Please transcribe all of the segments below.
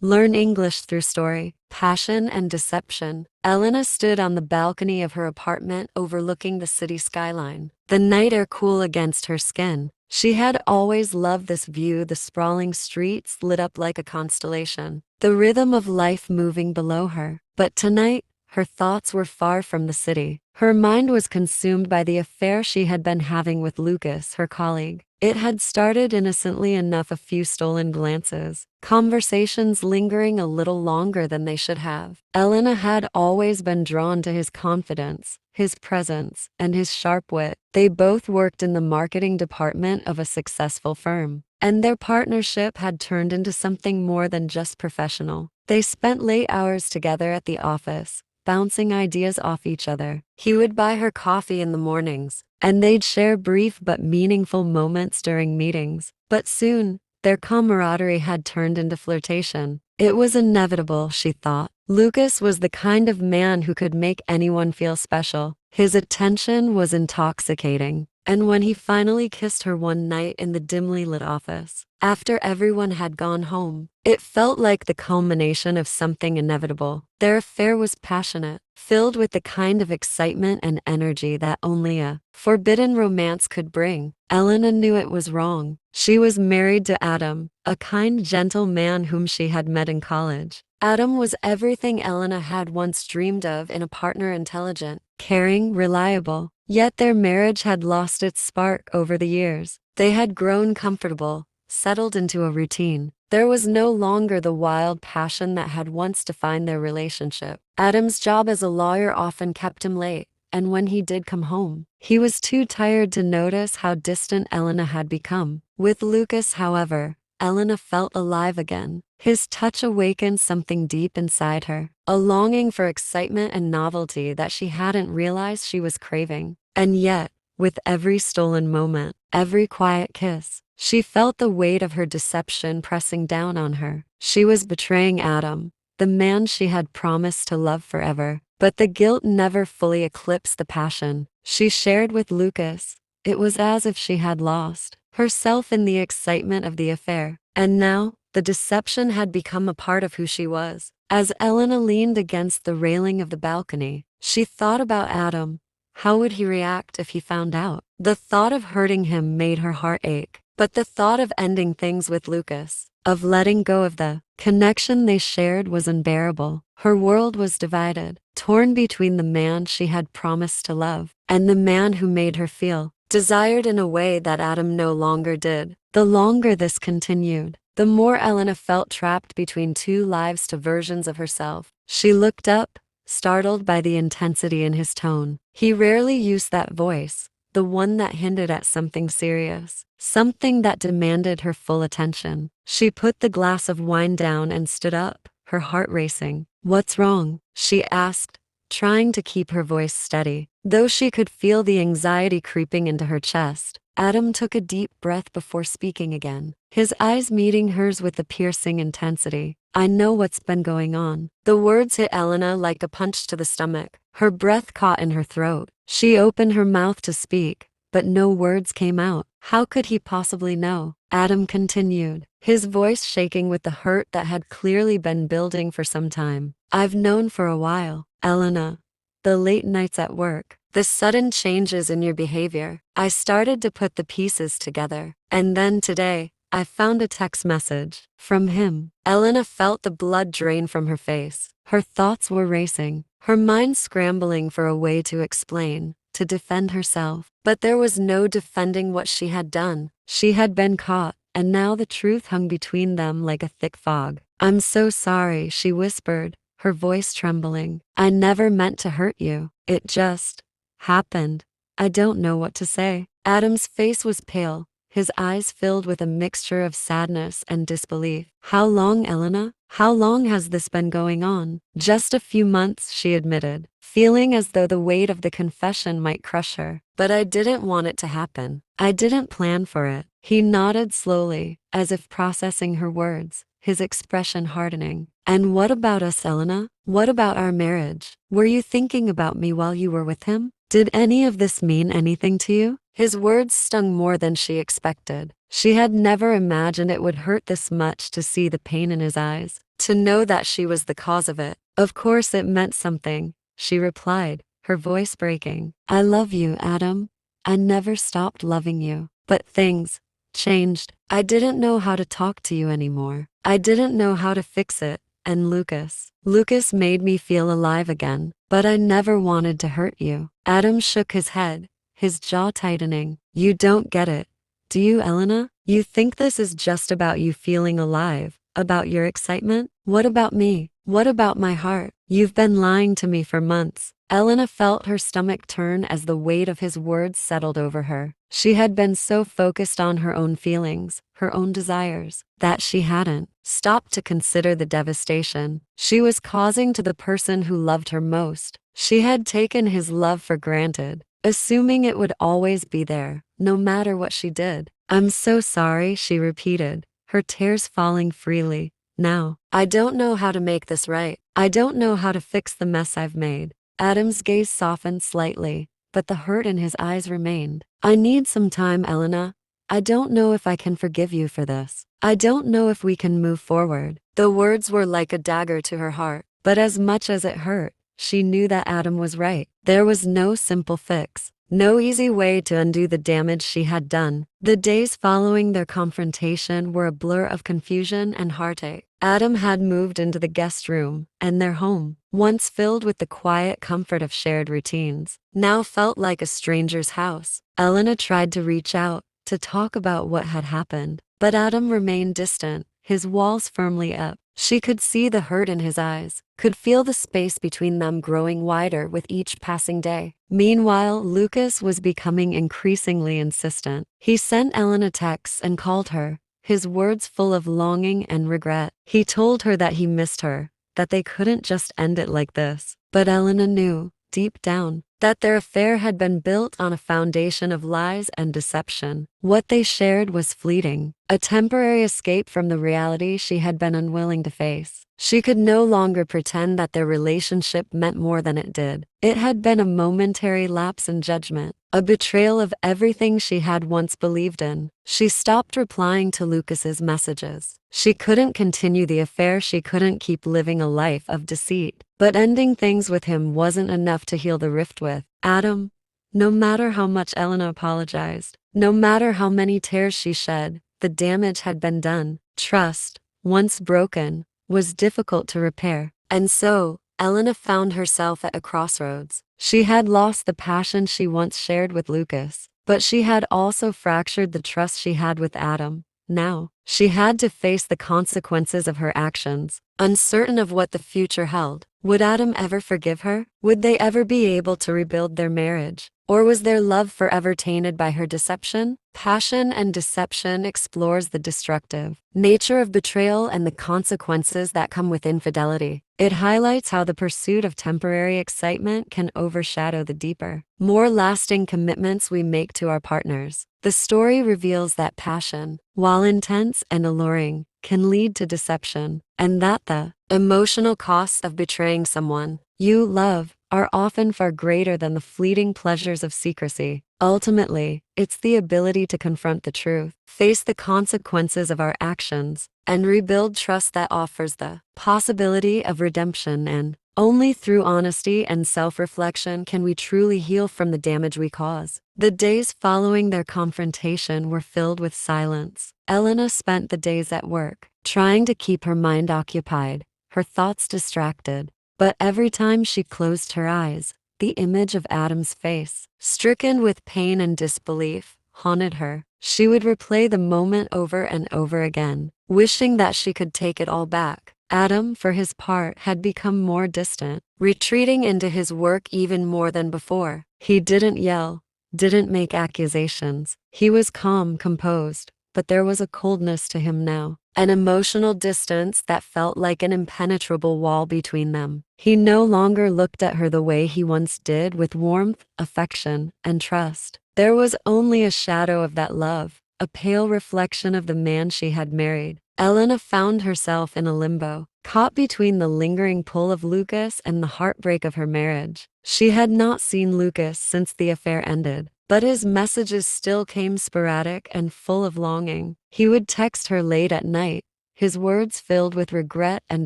Learn English through story, passion, and deception. Elena stood on the balcony of her apartment overlooking the city skyline, the night air cool against her skin. She had always loved this view, the sprawling streets lit up like a constellation, the rhythm of life moving below her. But tonight, her thoughts were far from the city. Her mind was consumed by the affair she had been having with Lucas, her colleague. It had started innocently enough, a few stolen glances, conversations lingering a little longer than they should have. Elena had always been drawn to his confidence, his presence, and his sharp wit. They both worked in the marketing department of a successful firm, and their partnership had turned into something more than just professional. They spent late hours together at the office, bouncing ideas off each other. He would buy her coffee in the mornings, and they'd share brief but meaningful moments during meetings. But soon, their camaraderie had turned into flirtation. It was inevitable, she thought. Lucas was the kind of man who could make anyone feel special. His attention was intoxicating. And when he finally kissed her one night in the dimly lit office, after everyone had gone home, it felt like the culmination of something inevitable. Their affair was passionate, filled with the kind of excitement and energy that only a forbidden romance could bring. Elena knew it was wrong. She was married to Adam, a kind, gentle man whom she had met in college. Adam was everything Elena had once dreamed of in a partner: intelligent, caring, reliable. Yet their marriage had lost its spark over the years. They had grown comfortable, settled into a routine. There was no longer the wild passion that had once defined their relationship. Adam's job as a lawyer often kept him late, and when he did come home, he was too tired to notice how distant Elena had become. With Lucas, however, Elena felt alive again. His touch awakened something deep inside her, a longing for excitement and novelty that she hadn't realized she was craving. And yet, with every stolen moment, every quiet kiss, she felt the weight of her deception pressing down on her. She was betraying Adam, the man she had promised to love forever. But the guilt never fully eclipsed the passion she shared with Lucas. It was as if she had lost herself in the excitement of the affair. And now, the deception had become a part of who she was. As Elena leaned against the railing of the balcony, she thought about Adam. How would he react if he found out? The thought of hurting him made her heart ache. But the thought of ending things with Lucas, of letting go of the connection they shared, was unbearable. Her world was divided, torn between the man she had promised to love and the man who made her feel desired in a way that Adam no longer did. The longer this continued, the more Elena felt trapped between two lives, two versions of herself. She looked up, startled by the intensity in his tone. He rarely used that voice, the one that hinted at something serious, something that demanded her full attention. She put the glass of wine down and stood up, her heart racing. "What's wrong?" she asked, trying to keep her voice steady, though she could feel the anxiety creeping into her chest. Adam took a deep breath before speaking again, his eyes meeting hers with a piercing intensity. "I know what's been going on." The words hit Elena like a punch to the stomach. Her breath caught in her throat. She opened her mouth to speak, but no words came out. How could he possibly know? Adam continued, his voice shaking with the hurt that had clearly been building for some time. "I've known for a while, Elena. The late nights at work, the sudden changes in your behavior. I started to put the pieces together. And then today, I found a text message from him." Elena felt the blood drain from her face. Her thoughts were racing, her mind scrambling for a way to explain, to defend herself. But there was no defending what she had done. She had been caught, and now the truth hung between them like a thick fog. "I'm so sorry," she whispered, her voice trembling. "I never meant to hurt you. It just happened. I don't know what to say." Adam's face was pale, his eyes filled with a mixture of sadness and disbelief. "How long, Elena? How long has this been going on?" "Just a few months," she admitted, feeling as though the weight of the confession might crush her. "But I didn't want it to happen. I didn't plan for it." He nodded slowly, as if processing her words, his expression hardening. "And what about us, Elena? What about our marriage? Were you thinking about me while you were with him? Did any of this mean anything to you?" His words stung more than she expected. She had never imagined it would hurt this much to see the pain in his eyes. to know that she was the cause of it. Of course it meant something, she replied, her voice breaking. I love you, Adam. I never stopped loving you. But things changed. I didn't know how to talk to you anymore. I didn't know how to fix it. And Lucas made me feel alive again. But I never wanted to hurt you. Adam shook his head, his jaw tightening. You don't get it, do you, Elena? You think this is just about you feeling alive, about your excitement? What about me? What about my heart? You've been lying to me for months. Elena felt her stomach turn as the weight of his words settled over her. She had been so focused on her own feelings, her own desires, that she hadn't stopped to consider the devastation she was causing to the person who loved her most. She had taken his love for granted, assuming it would always be there, no matter what she did. I'm so sorry, she repeated, her tears falling freely. Now, I don't know how to make this right. I don't know how to fix the mess I've made. Adam's gaze softened slightly, but the hurt in his eyes remained. I need some time, Elena. I don't know if I can forgive you for this. I don't know if we can move forward. The words were like a dagger to her heart, but as much as it hurt, she knew that Adam was right. There was no simple fix, no easy way to undo the damage she had done. The days following their confrontation were a blur of confusion and heartache. Adam had moved into the guest room, and their home, once filled with the quiet comfort of shared routines, now felt like a stranger's house. Elena tried to reach out, to talk about what had happened, but Adam remained distant, his walls firmly up. She could see the hurt in his eyes, could feel the space between them growing wider with each passing day. Meanwhile, Lucas was becoming increasingly insistent. He sent Elena texts and called her, his words full of longing and regret. He told her that he missed her, that they couldn't just end it like this. But Elena knew, deep down, that their affair had been built on a foundation of lies and deception. What they shared was fleeting, a temporary escape from the reality she had been unwilling to face. She could no longer pretend that their relationship meant more than it did. It had been a momentary lapse in judgment, a betrayal of everything she had once believed in. She stopped replying to Lucas's messages. She couldn't continue the affair, she couldn't keep living a life of deceit. But ending things with him wasn't enough to heal the rift with Adam. No matter how much Elena apologized, no matter how many tears she shed, the damage had been done. Trust, once broken, was difficult to repair. And so, Elena found herself at a crossroads. She had lost the passion she once shared with Lucas, but she had also fractured the trust she had with Adam. Now, she had to face the consequences of her actions, uncertain of what the future held. Would Adam ever forgive her? Would they ever be able to rebuild their marriage? Or was their love forever tainted by her deception? Passion and Deception explores the destructive nature of betrayal and the consequences that come with infidelity. It highlights how the pursuit of temporary excitement can overshadow the deeper, more lasting commitments we make to our partners. The story reveals that passion, while intense and alluring, can lead to deception, and that the emotional costs of betraying someone you love are often far greater than the fleeting pleasures of secrecy. Ultimately, it's the ability to confront the truth, face the consequences of our actions, and rebuild trust that offers the possibility of redemption. And only through honesty and self-reflection can we truly heal from the damage we cause. The days following their confrontation were filled with silence. Elena spent the days at work, trying to keep her mind occupied, her thoughts distracted. But every time she closed her eyes, the image of Adam's face, stricken with pain and disbelief, haunted her. She would replay the moment over and over again, wishing that she could take it all back. Adam, for his part, had become more distant, retreating into his work even more than before. He didn't yell, didn't make accusations. He was calm, composed, but there was a coldness to him now, an emotional distance that felt like an impenetrable wall between them. He no longer looked at her the way he once did, with warmth, affection, and trust. There was only a shadow of that love, a pale reflection of the man she had married. Elena found herself in a limbo, caught between the lingering pull of Lucas and the heartbreak of her marriage. She had not seen Lucas since the affair ended, but his messages still came sporadic and full of longing. He would text her late at night, his words filled with regret and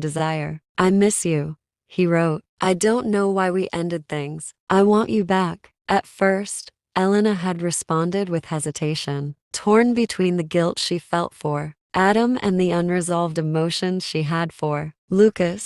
desire. "I miss you," he wrote. "I don't know why we ended things. I want you back." At first, Elena had responded with hesitation, torn between the guilt she felt for Adam and the unresolved emotions she had for Lucas.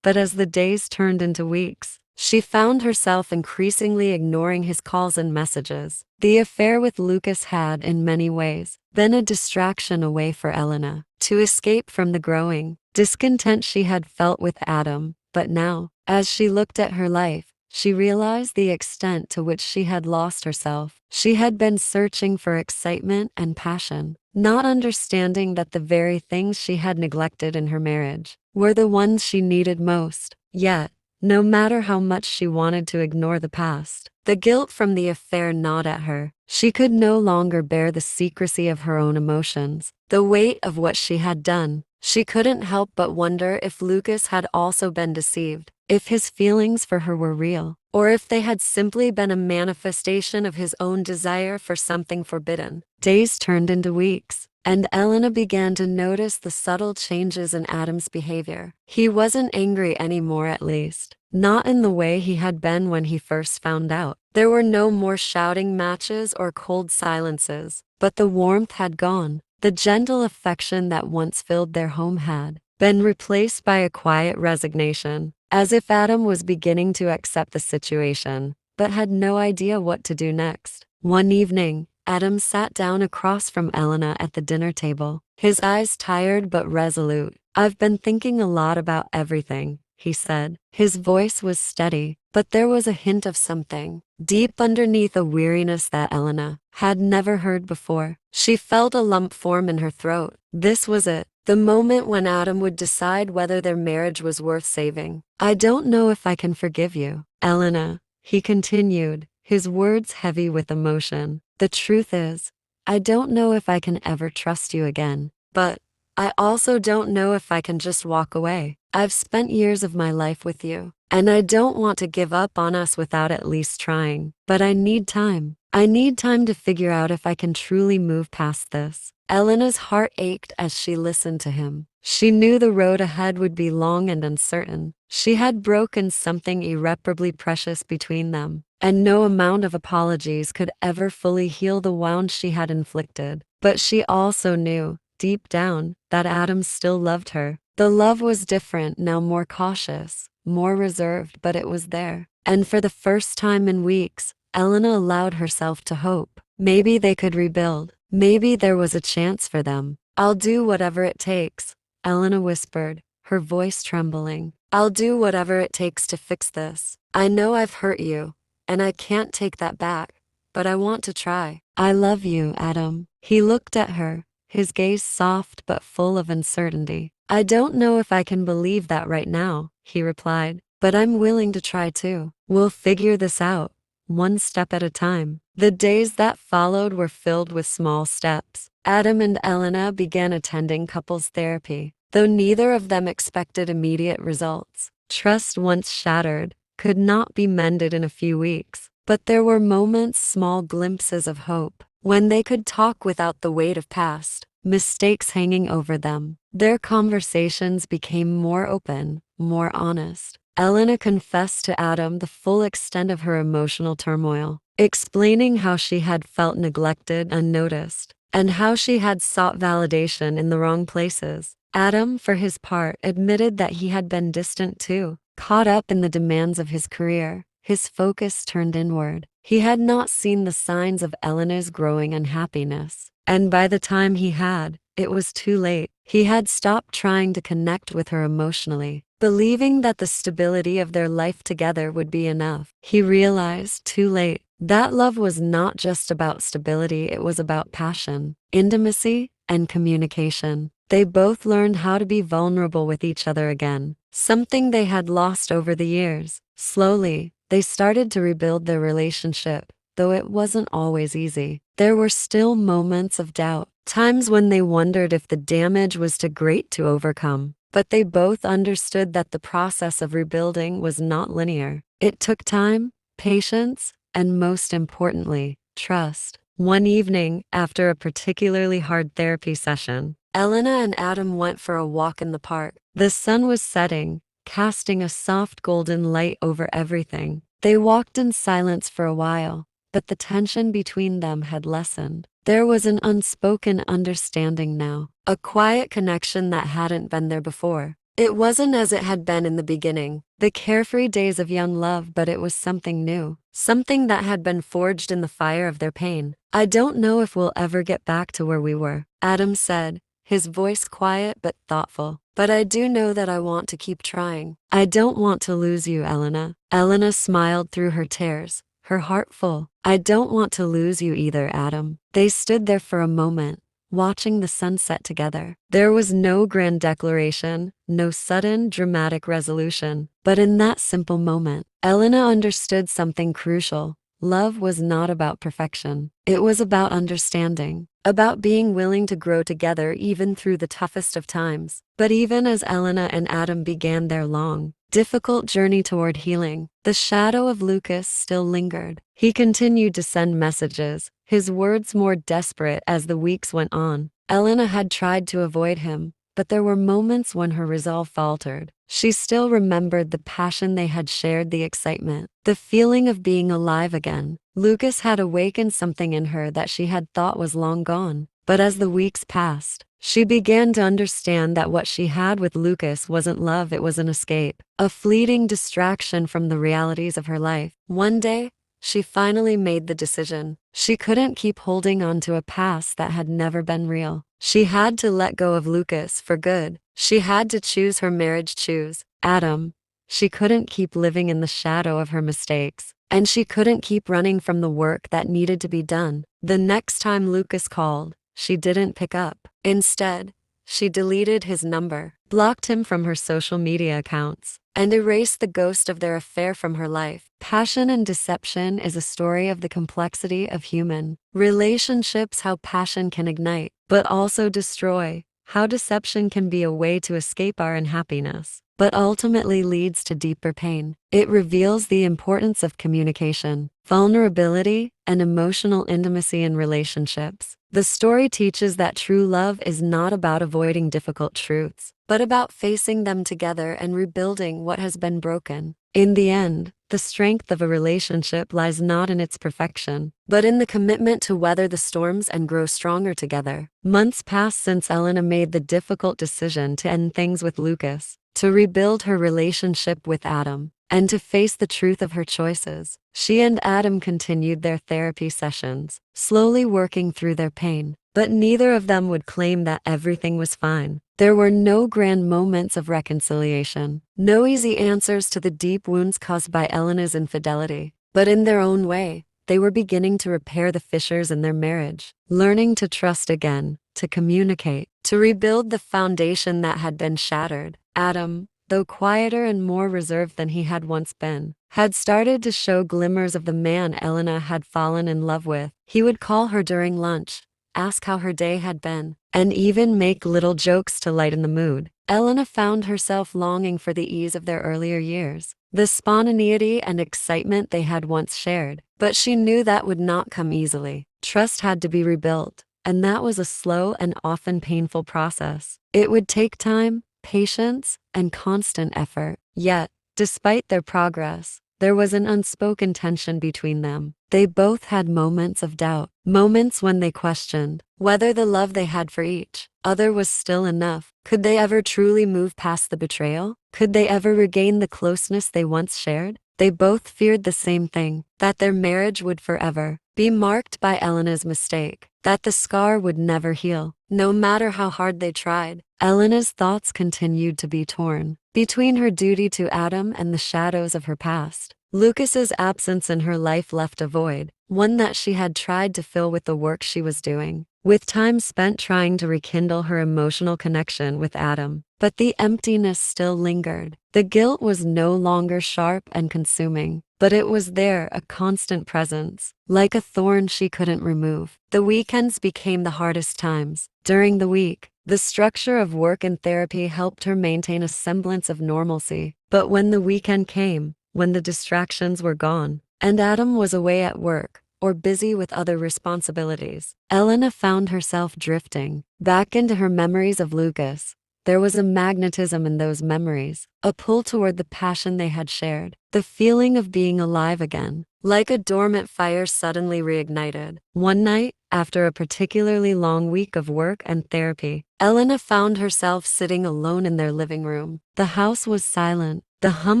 But as the days turned into weeks, she found herself increasingly ignoring his calls and messages. The affair with Lucas had, in many ways, been a distraction away for Elena, to escape from the growing discontent she had felt with Adam. But now, as she looked at her life, she realized the extent to which she had lost herself. She had been searching for excitement and passion, not understanding that the very things she had neglected in her marriage were the ones she needed most. Yet, no matter how much she wanted to ignore the past, the guilt from the affair gnawed at her. She could no longer bear the secrecy of her own emotions, the weight of what she had done. She couldn't help but wonder if Lucas had also been deceived, if his feelings for her were real, or if they had simply been a manifestation of his own desire for something forbidden. Days turned into weeks, and Elena began to notice the subtle changes in Adam's behavior. He wasn't angry anymore, at least, not in the way he had been when he first found out. There were no more shouting matches or cold silences, but the warmth had gone. The gentle affection that once filled their home had been replaced by a quiet resignation, as if Adam was beginning to accept the situation, but had no idea what to do next. One evening, Adam sat down across from Elena at the dinner table, his eyes tired but resolute. "I've been thinking a lot about everything," he said. His voice was steady, but there was a hint of something deep underneath, a weariness that Elena had never heard before. She felt a lump form in her throat. This was it, the moment when Adam would decide whether their marriage was worth saving. "I don't know if I can forgive you, Elena," he continued, his words heavy with emotion. "The truth is, I don't know if I can ever trust you again. But I also don't know if I can just walk away. I've spent years of my life with you, and I don't want to give up on us without at least trying. But I need time. I need time to figure out if I can truly move past this." Elena's heart ached as she listened to him. She knew the road ahead would be long and uncertain. She had broken something irreparably precious between them, and no amount of apologies could ever fully heal the wound she had inflicted. But she also knew, deep down, that Adam still loved her. The love was different now, more cautious, more reserved, but it was there. And for the first time in weeks, Elena allowed herself to hope. Maybe they could rebuild. Maybe there was a chance for them. "I'll do whatever it takes," Elena whispered, her voice trembling. "I'll do whatever it takes to fix this. I know I've hurt you, and I can't take that back, but I want to try." "I love you, Adam." He looked at her, his gaze soft but full of uncertainty. "I don't know if I can believe that right now," he replied, "but I'm willing to try too. We'll figure this out, one step at a time." The days that followed were filled with small steps. Adam and Elena began attending couples therapy, though neither of them expected immediate results. Trust once shattered could not be mended in a few weeks, but there were moments, small glimpses of hope, when they could talk without the weight of past mistakes hanging over them. Their conversations became more open, more honest. Elena confessed to Adam the full extent of her emotional turmoil, explaining how she had felt neglected, unnoticed, and how she had sought validation in the wrong places. Adam, for his part, admitted that he had been distant too, caught up in the demands of his career, his focus turned inward. He had not seen the signs of Elena's growing unhappiness, and by the time he had, it was too late. He had stopped trying to connect with her emotionally, believing that the stability of their life together would be enough. He realized, too late, that love was not just about stability, it was about passion, intimacy, and communication. They both learned how to be vulnerable with each other again, something they had lost over the years. Slowly, they started to rebuild their relationship, though it wasn't always easy. There were still moments of doubt, times when they wondered if the damage was too great to overcome. But they both understood that the process of rebuilding was not linear. It took time, patience, and most importantly, trust. One evening, after a particularly hard therapy session, Elena and Adam went for a walk in the park. The sun was setting, casting a soft golden light over everything. They walked in silence for a while, but the tension between them had lessened. There was an unspoken understanding now, a quiet connection that hadn't been there before. It wasn't as it had been in the beginning, the carefree days of young love, but it was something new, something that had been forged in the fire of their pain. "I don't know if we'll ever get back to where we were," Adam said, his voice quiet but thoughtful. "But I do know that I want to keep trying. I don't want to lose you, Elena." Elena smiled through her tears, her heart full. "I don't want to lose you either, Adam." They stood there for a moment, watching the sunset together. There was no grand declaration, no sudden, dramatic resolution. But in that simple moment, Elena understood something crucial. Love was not about perfection. It was about understanding, about being willing to grow together even through the toughest of times. But even as Elena and Adam began their long, difficult journey toward healing, the shadow of Lucas still lingered. He continued to send messages, his words more desperate as the weeks went on. Elena had tried to avoid him, but there were moments when her resolve faltered. She still remembered the passion they had shared, the excitement, the feeling of being alive again. Lucas had awakened something in her that she had thought was long gone. But as the weeks passed, she began to understand that what she had with Lucas wasn't love, it was an escape, a fleeting distraction from the realities of her life. One day, she finally made the decision. She couldn't keep holding on to a past that had never been real. She had to let go of Lucas for good. She had to choose her marriage, choose Adam. She couldn't keep living in the shadow of her mistakes, and she couldn't keep running from the work that needed to be done. The next time Lucas called, she didn't pick up. Instead, she deleted his number, blocked him from her social media accounts, and erased the ghost of their affair from her life. Passion and deception is a story of the complexity of human relationships, how passion can ignite, but also destroy, how deception can be a way to escape our unhappiness, but ultimately leads to deeper pain. It reveals the importance of communication, vulnerability, and emotional intimacy in relationships. The story teaches that true love is not about avoiding difficult truths, but about facing them together and rebuilding what has been broken. In the end, the strength of a relationship lies not in its perfection, but in the commitment to weather the storms and grow stronger together. Months passed since Elena made the difficult decision to end things with Lucas, to rebuild her relationship with Adam, and to face the truth of her choices. She and Adam continued their therapy sessions, slowly working through their pain. But neither of them would claim that everything was fine. There were no grand moments of reconciliation, no easy answers to the deep wounds caused by Elena's infidelity. But in their own way, they were beginning to repair the fissures in their marriage, learning to trust again, to communicate, to rebuild the foundation that had been shattered. Adam, though quieter and more reserved than he had once been, had started to show glimmers of the man Elena had fallen in love with. He would call her during lunch, ask how her day had been, and even make little jokes to lighten the mood. Elena found herself longing for the ease of their earlier years, the spontaneity and excitement they had once shared. But she knew that would not come easily. Trust had to be rebuilt, and that was a slow and often painful process. It would take time, patience, and constant effort. Yet, despite their progress, there was an unspoken tension between them. They both had moments of doubt, moments when they questioned whether the love they had for each other was still enough. Could they ever truly move past the betrayal? Could they ever regain the closeness they once shared? They both feared the same thing, that their marriage would forever be marked by Elena's mistake, that the scar would never heal, no matter how hard they tried. Elena's thoughts continued to be torn between her duty to Adam and the shadows of her past. Lucas's absence in her life left a void, one that she had tried to fill with the work she was doing, with time spent trying to rekindle her emotional connection with Adam. But the emptiness still lingered. The guilt was no longer sharp and consuming, but it was there, a constant presence, like a thorn she couldn't remove. The weekends became the hardest times. During the week, the structure of work and therapy helped her maintain a semblance of normalcy. But when the weekend came, when the distractions were gone, and Adam was away at work, or busy with other responsibilities. Elena found herself drifting back into her memories of Lucas. There was a magnetism in those memories, a pull toward the passion they had shared, the feeling of being alive again. Like a dormant fire suddenly reignited. One night, after a particularly long week of work and therapy, Elena found herself sitting alone in their living room. The house was silent, the hum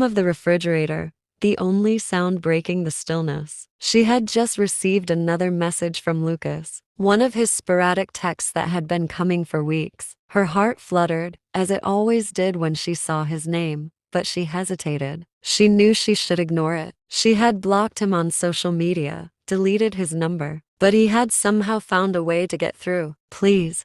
of the refrigerator, the only sound breaking the stillness. She had just received another message from Lucas, one of his sporadic texts that had been coming for weeks. Her heart fluttered, as it always did when she saw his name, but she hesitated. She knew she should ignore it. She had blocked him on social media, deleted his number, but he had somehow found a way to get through. Please,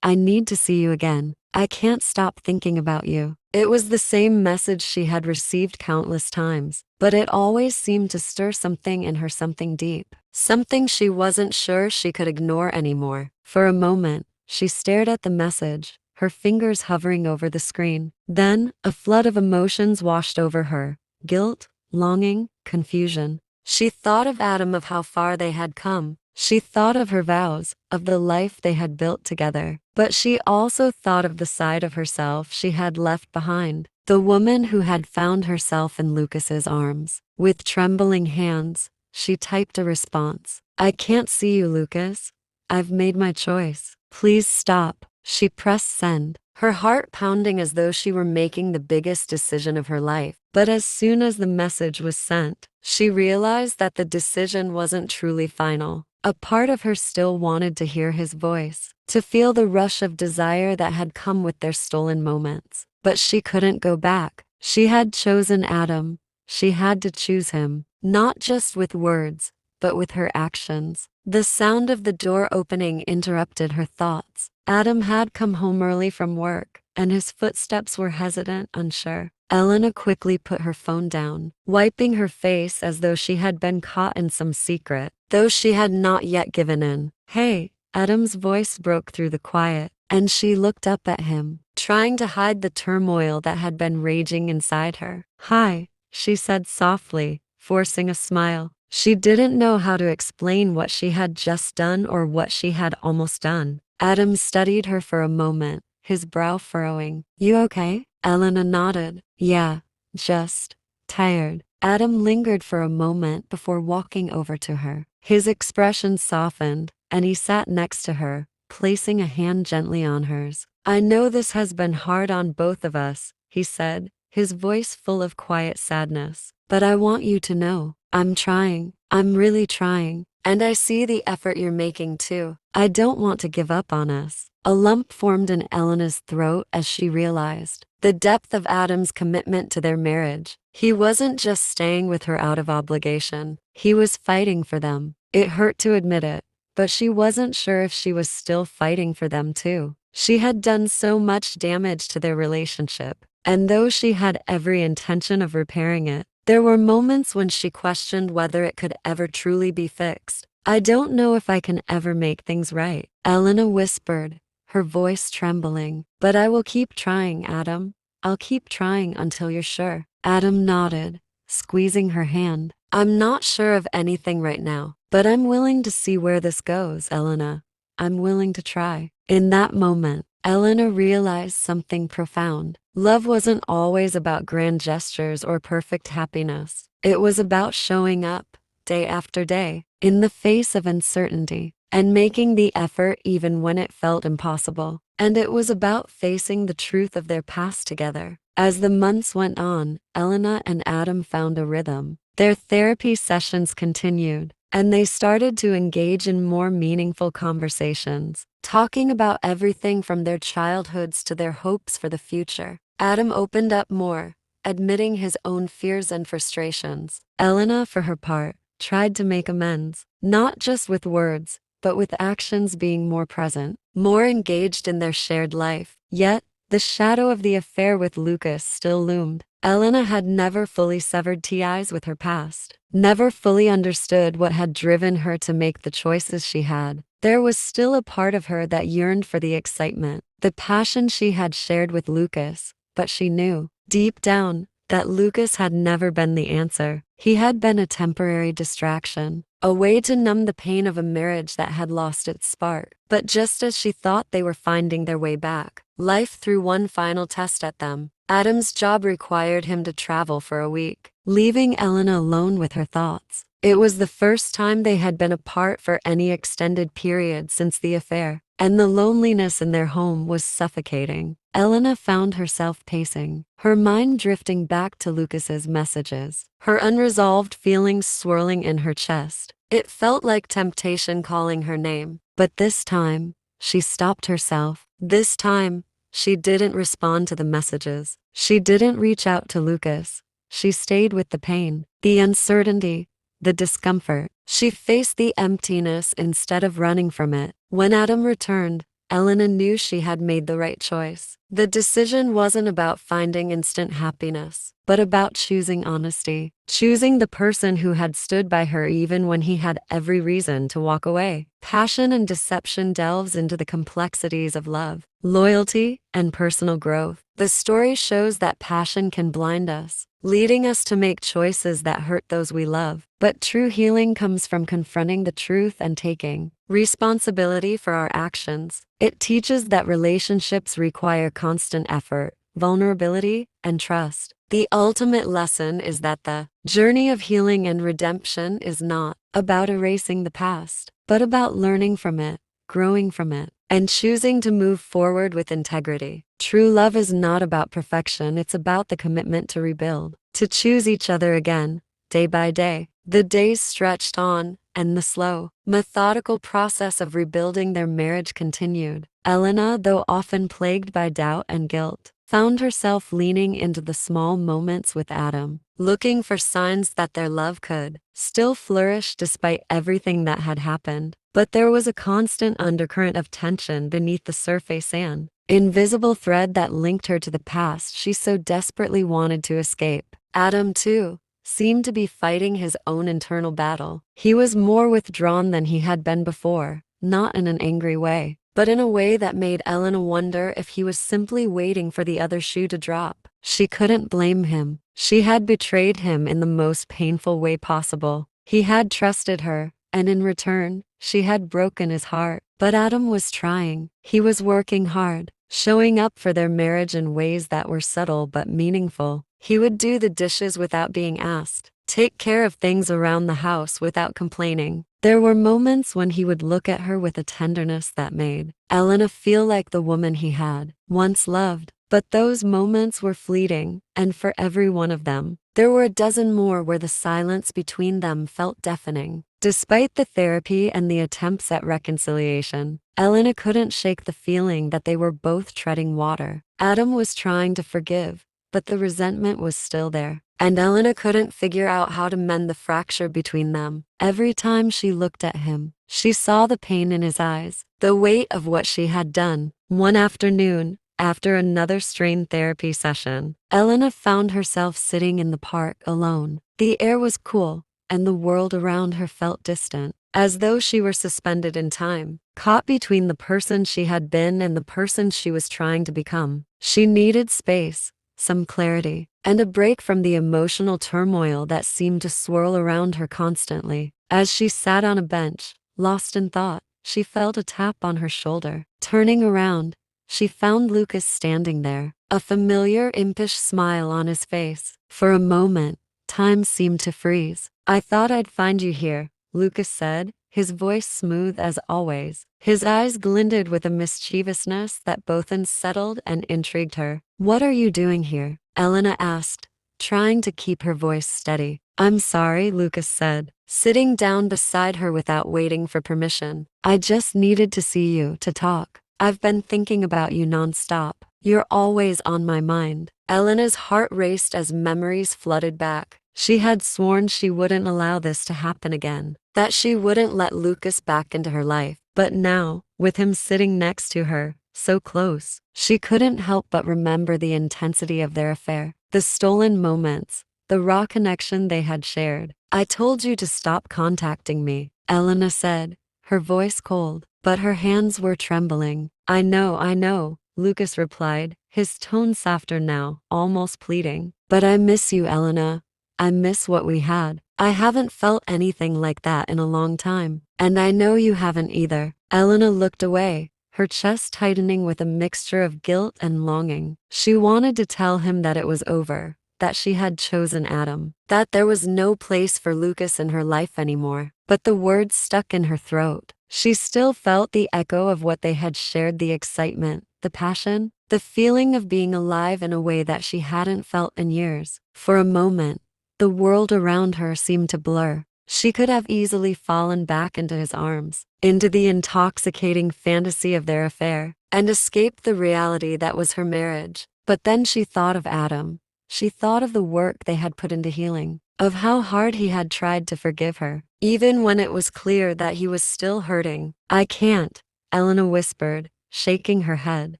I need to see you again. I can't stop thinking about you. It was the same message she had received countless times, but it always seemed to stir something in her, something deep, something she wasn't sure she could ignore anymore. For a moment, she stared at the message, her fingers hovering over the screen. Then, a flood of emotions washed over her: guilt, longing, confusion. She thought of Adam, of how far they had come. She thought of her vows, of the life they had built together. But she also thought of the side of herself she had left behind, the woman who had found herself in Lucas's arms. With trembling hands, she typed a response. I can't see you, Lucas. I've made my choice. Please stop. She pressed send, her heart pounding as though she were making the biggest decision of her life. But as soon as the message was sent, she realized that the decision wasn't truly final. A part of her still wanted to hear his voice, to feel the rush of desire that had come with their stolen moments. But she couldn't go back. She had chosen Adam. She had to choose him, not just with words, but with her actions. The sound of the door opening interrupted her thoughts. Adam had come home early from work, and his footsteps were hesitant, unsure. Elena quickly put her phone down, wiping her face as though she had been caught in some secret, though she had not yet given in. Hey, Adam's voice broke through the quiet, and she looked up at him, trying to hide the turmoil that had been raging inside her. Hi, she said softly, forcing a smile. She didn't know how to explain what she had just done or what she had almost done. Adam studied her for a moment, his brow furrowing. You okay? Elena nodded. Yeah, just tired. Adam lingered for a moment before walking over to her. His expression softened, and he sat next to her, placing a hand gently on hers. I know this has been hard on both of us, he said, his voice full of quiet sadness. But I want you to know, I'm trying. I'm really trying. And I see the effort you're making too. I don't want to give up on us. A lump formed in Elena's throat as she realized the depth of Adam's commitment to their marriage. He wasn't just staying with her out of obligation. He was fighting for them. It hurt to admit it, but she wasn't sure if she was still fighting for them too. She had done so much damage to their relationship, and though she had every intention of repairing it, there were moments when she questioned whether it could ever truly be fixed. I don't know if I can ever make things right, Elena whispered, her voice trembling. But I will keep trying, Adam. I'll keep trying until you're sure. Adam nodded, squeezing her hand. I'm not sure of anything right now, but I'm willing to see where this goes, Elena. I'm willing to try. In that moment, Elena realized something profound. Love wasn't always about grand gestures or perfect happiness. It was about showing up, day after day, in the face of uncertainty, and making the effort even when it felt impossible. And it was about facing the truth of their past together. As the months went on, Elena and Adam found a rhythm. Their therapy sessions continued, and they started to engage in more meaningful conversations, talking about everything from their childhoods to their hopes for the future. Adam opened up more, admitting his own fears and frustrations. Elena, for her part, tried to make amends, not just with words, but with actions, being more present, more engaged in their shared life. Yet, the shadow of the affair with Lucas still loomed. Elena had never fully severed ties with her past, never fully understood what had driven her to make the choices she had. There was still a part of her that yearned for the excitement, the passion she had shared with Lucas, but she knew, deep down, that Lucas had never been the answer. He had been a temporary distraction, a way to numb the pain of a marriage that had lost its spark. But just as she thought they were finding their way back, life threw one final test at them. Adam's job required him to travel for a week, leaving Elena alone with her thoughts. It was the first time they had been apart for any extended period since the affair, and the loneliness in their home was suffocating. Elena found herself pacing, her mind drifting back to Lucas's messages, her unresolved feelings swirling in her chest. It felt like temptation calling her name, but this time, she stopped herself. This time, she didn't respond to the messages. She didn't reach out to Lucas. She stayed with the pain, the uncertainty, the discomfort. She faced the emptiness instead of running from it. When Adam returned, Elena knew she had made the right choice. The decision wasn't about finding instant happiness, but about choosing honesty, choosing the person who had stood by her even when he had every reason to walk away. Passion and deception delves into the complexities of love, loyalty, and personal growth. The story shows that passion can blind us, leading us to make choices that hurt those we love. But true healing comes from confronting the truth and taking responsibility for our actions. It teaches that relationships require constant effort, vulnerability, and trust. The ultimate lesson is that the journey of healing and redemption is not about erasing the past, but about learning from it, growing from it, and choosing to move forward with integrity. True love is not about perfection, it's about the commitment to rebuild, to choose each other again, day by day. The days stretched on, and the slow, methodical process of rebuilding their marriage continued. Elena, though often plagued by doubt and guilt, found herself leaning into the small moments with Adam, looking for signs that their love could still flourish despite everything that had happened. But there was a constant undercurrent of tension beneath the surface, an invisible thread that linked her to the past she so desperately wanted to escape. Adam, too, seemed to be fighting his own internal battle. He was more withdrawn than he had been before, not in an angry way, but in a way that made Elena wonder if he was simply waiting for the other shoe to drop. She couldn't blame him. She had betrayed him in the most painful way possible. He had trusted her, and in return, she had broken his heart. But Adam was trying. He was working hard, showing up for their marriage in ways that were subtle but meaningful. He would do the dishes without being asked, take care of things around the house without complaining. There were moments when he would look at her with a tenderness that made Elena feel like the woman he had once loved. But those moments were fleeting, and for every one of them, there were a dozen more where the silence between them felt deafening. Despite the therapy and the attempts at reconciliation, Elena couldn't shake the feeling that they were both treading water. Adam was trying to forgive, but the resentment was still there, and Elena couldn't figure out how to mend the fracture between them. Every time she looked at him, she saw the pain in his eyes, the weight of what she had done. One afternoon, after another strained therapy session, Elena found herself sitting in the park alone. The air was cool, and the world around her felt distant, as though she were suspended in time, caught between the person she had been and the person she was trying to become. She needed space, some clarity, and a break from the emotional turmoil that seemed to swirl around her constantly. As she sat on a bench, lost in thought, she felt a tap on her shoulder. Turning around, she found Lucas standing there, a familiar impish smile on his face. For a moment, time seemed to freeze. "I thought I'd find you here," Lucas said, his voice smooth as always. His eyes glinted with a mischievousness that both unsettled and intrigued her. "What are you doing here?" Elena asked, trying to keep her voice steady. "I'm sorry," Lucas said, sitting down beside her without waiting for permission. "I just needed to see you, to talk. I've been thinking about you nonstop. You're always on my mind." Elena's heart raced as memories flooded back. She had sworn she wouldn't allow this to happen again, that she wouldn't let Lucas back into her life. But now, with him sitting next to her, so close, she couldn't help but remember the intensity of their affair, the stolen moments, the raw connection they had shared. "I told you to stop contacting me," Elena said, her voice cold, but her hands were trembling. I know," Lucas replied, his tone softer now, almost pleading. But I miss you, Elena. I miss what we had. I haven't felt anything like that in a long time. And I know you haven't either. Elena looked away, her chest tightening with a mixture of guilt and longing. She wanted to tell him that it was over, that she had chosen Adam, that there was no place for Lucas in her life anymore. But the words stuck in her throat. She still felt the echo of what they had shared, the excitement, the passion, the feeling of being alive in a way that she hadn't felt in years. For a moment, the world around her seemed to blur. She could have easily fallen back into his arms, into the intoxicating fantasy of their affair, and escaped the reality that was her marriage. But then she thought of Adam. She thought of the work they had put into healing, of how hard he had tried to forgive her, even when it was clear that he was still hurting. I can't, Elena whispered, shaking her head.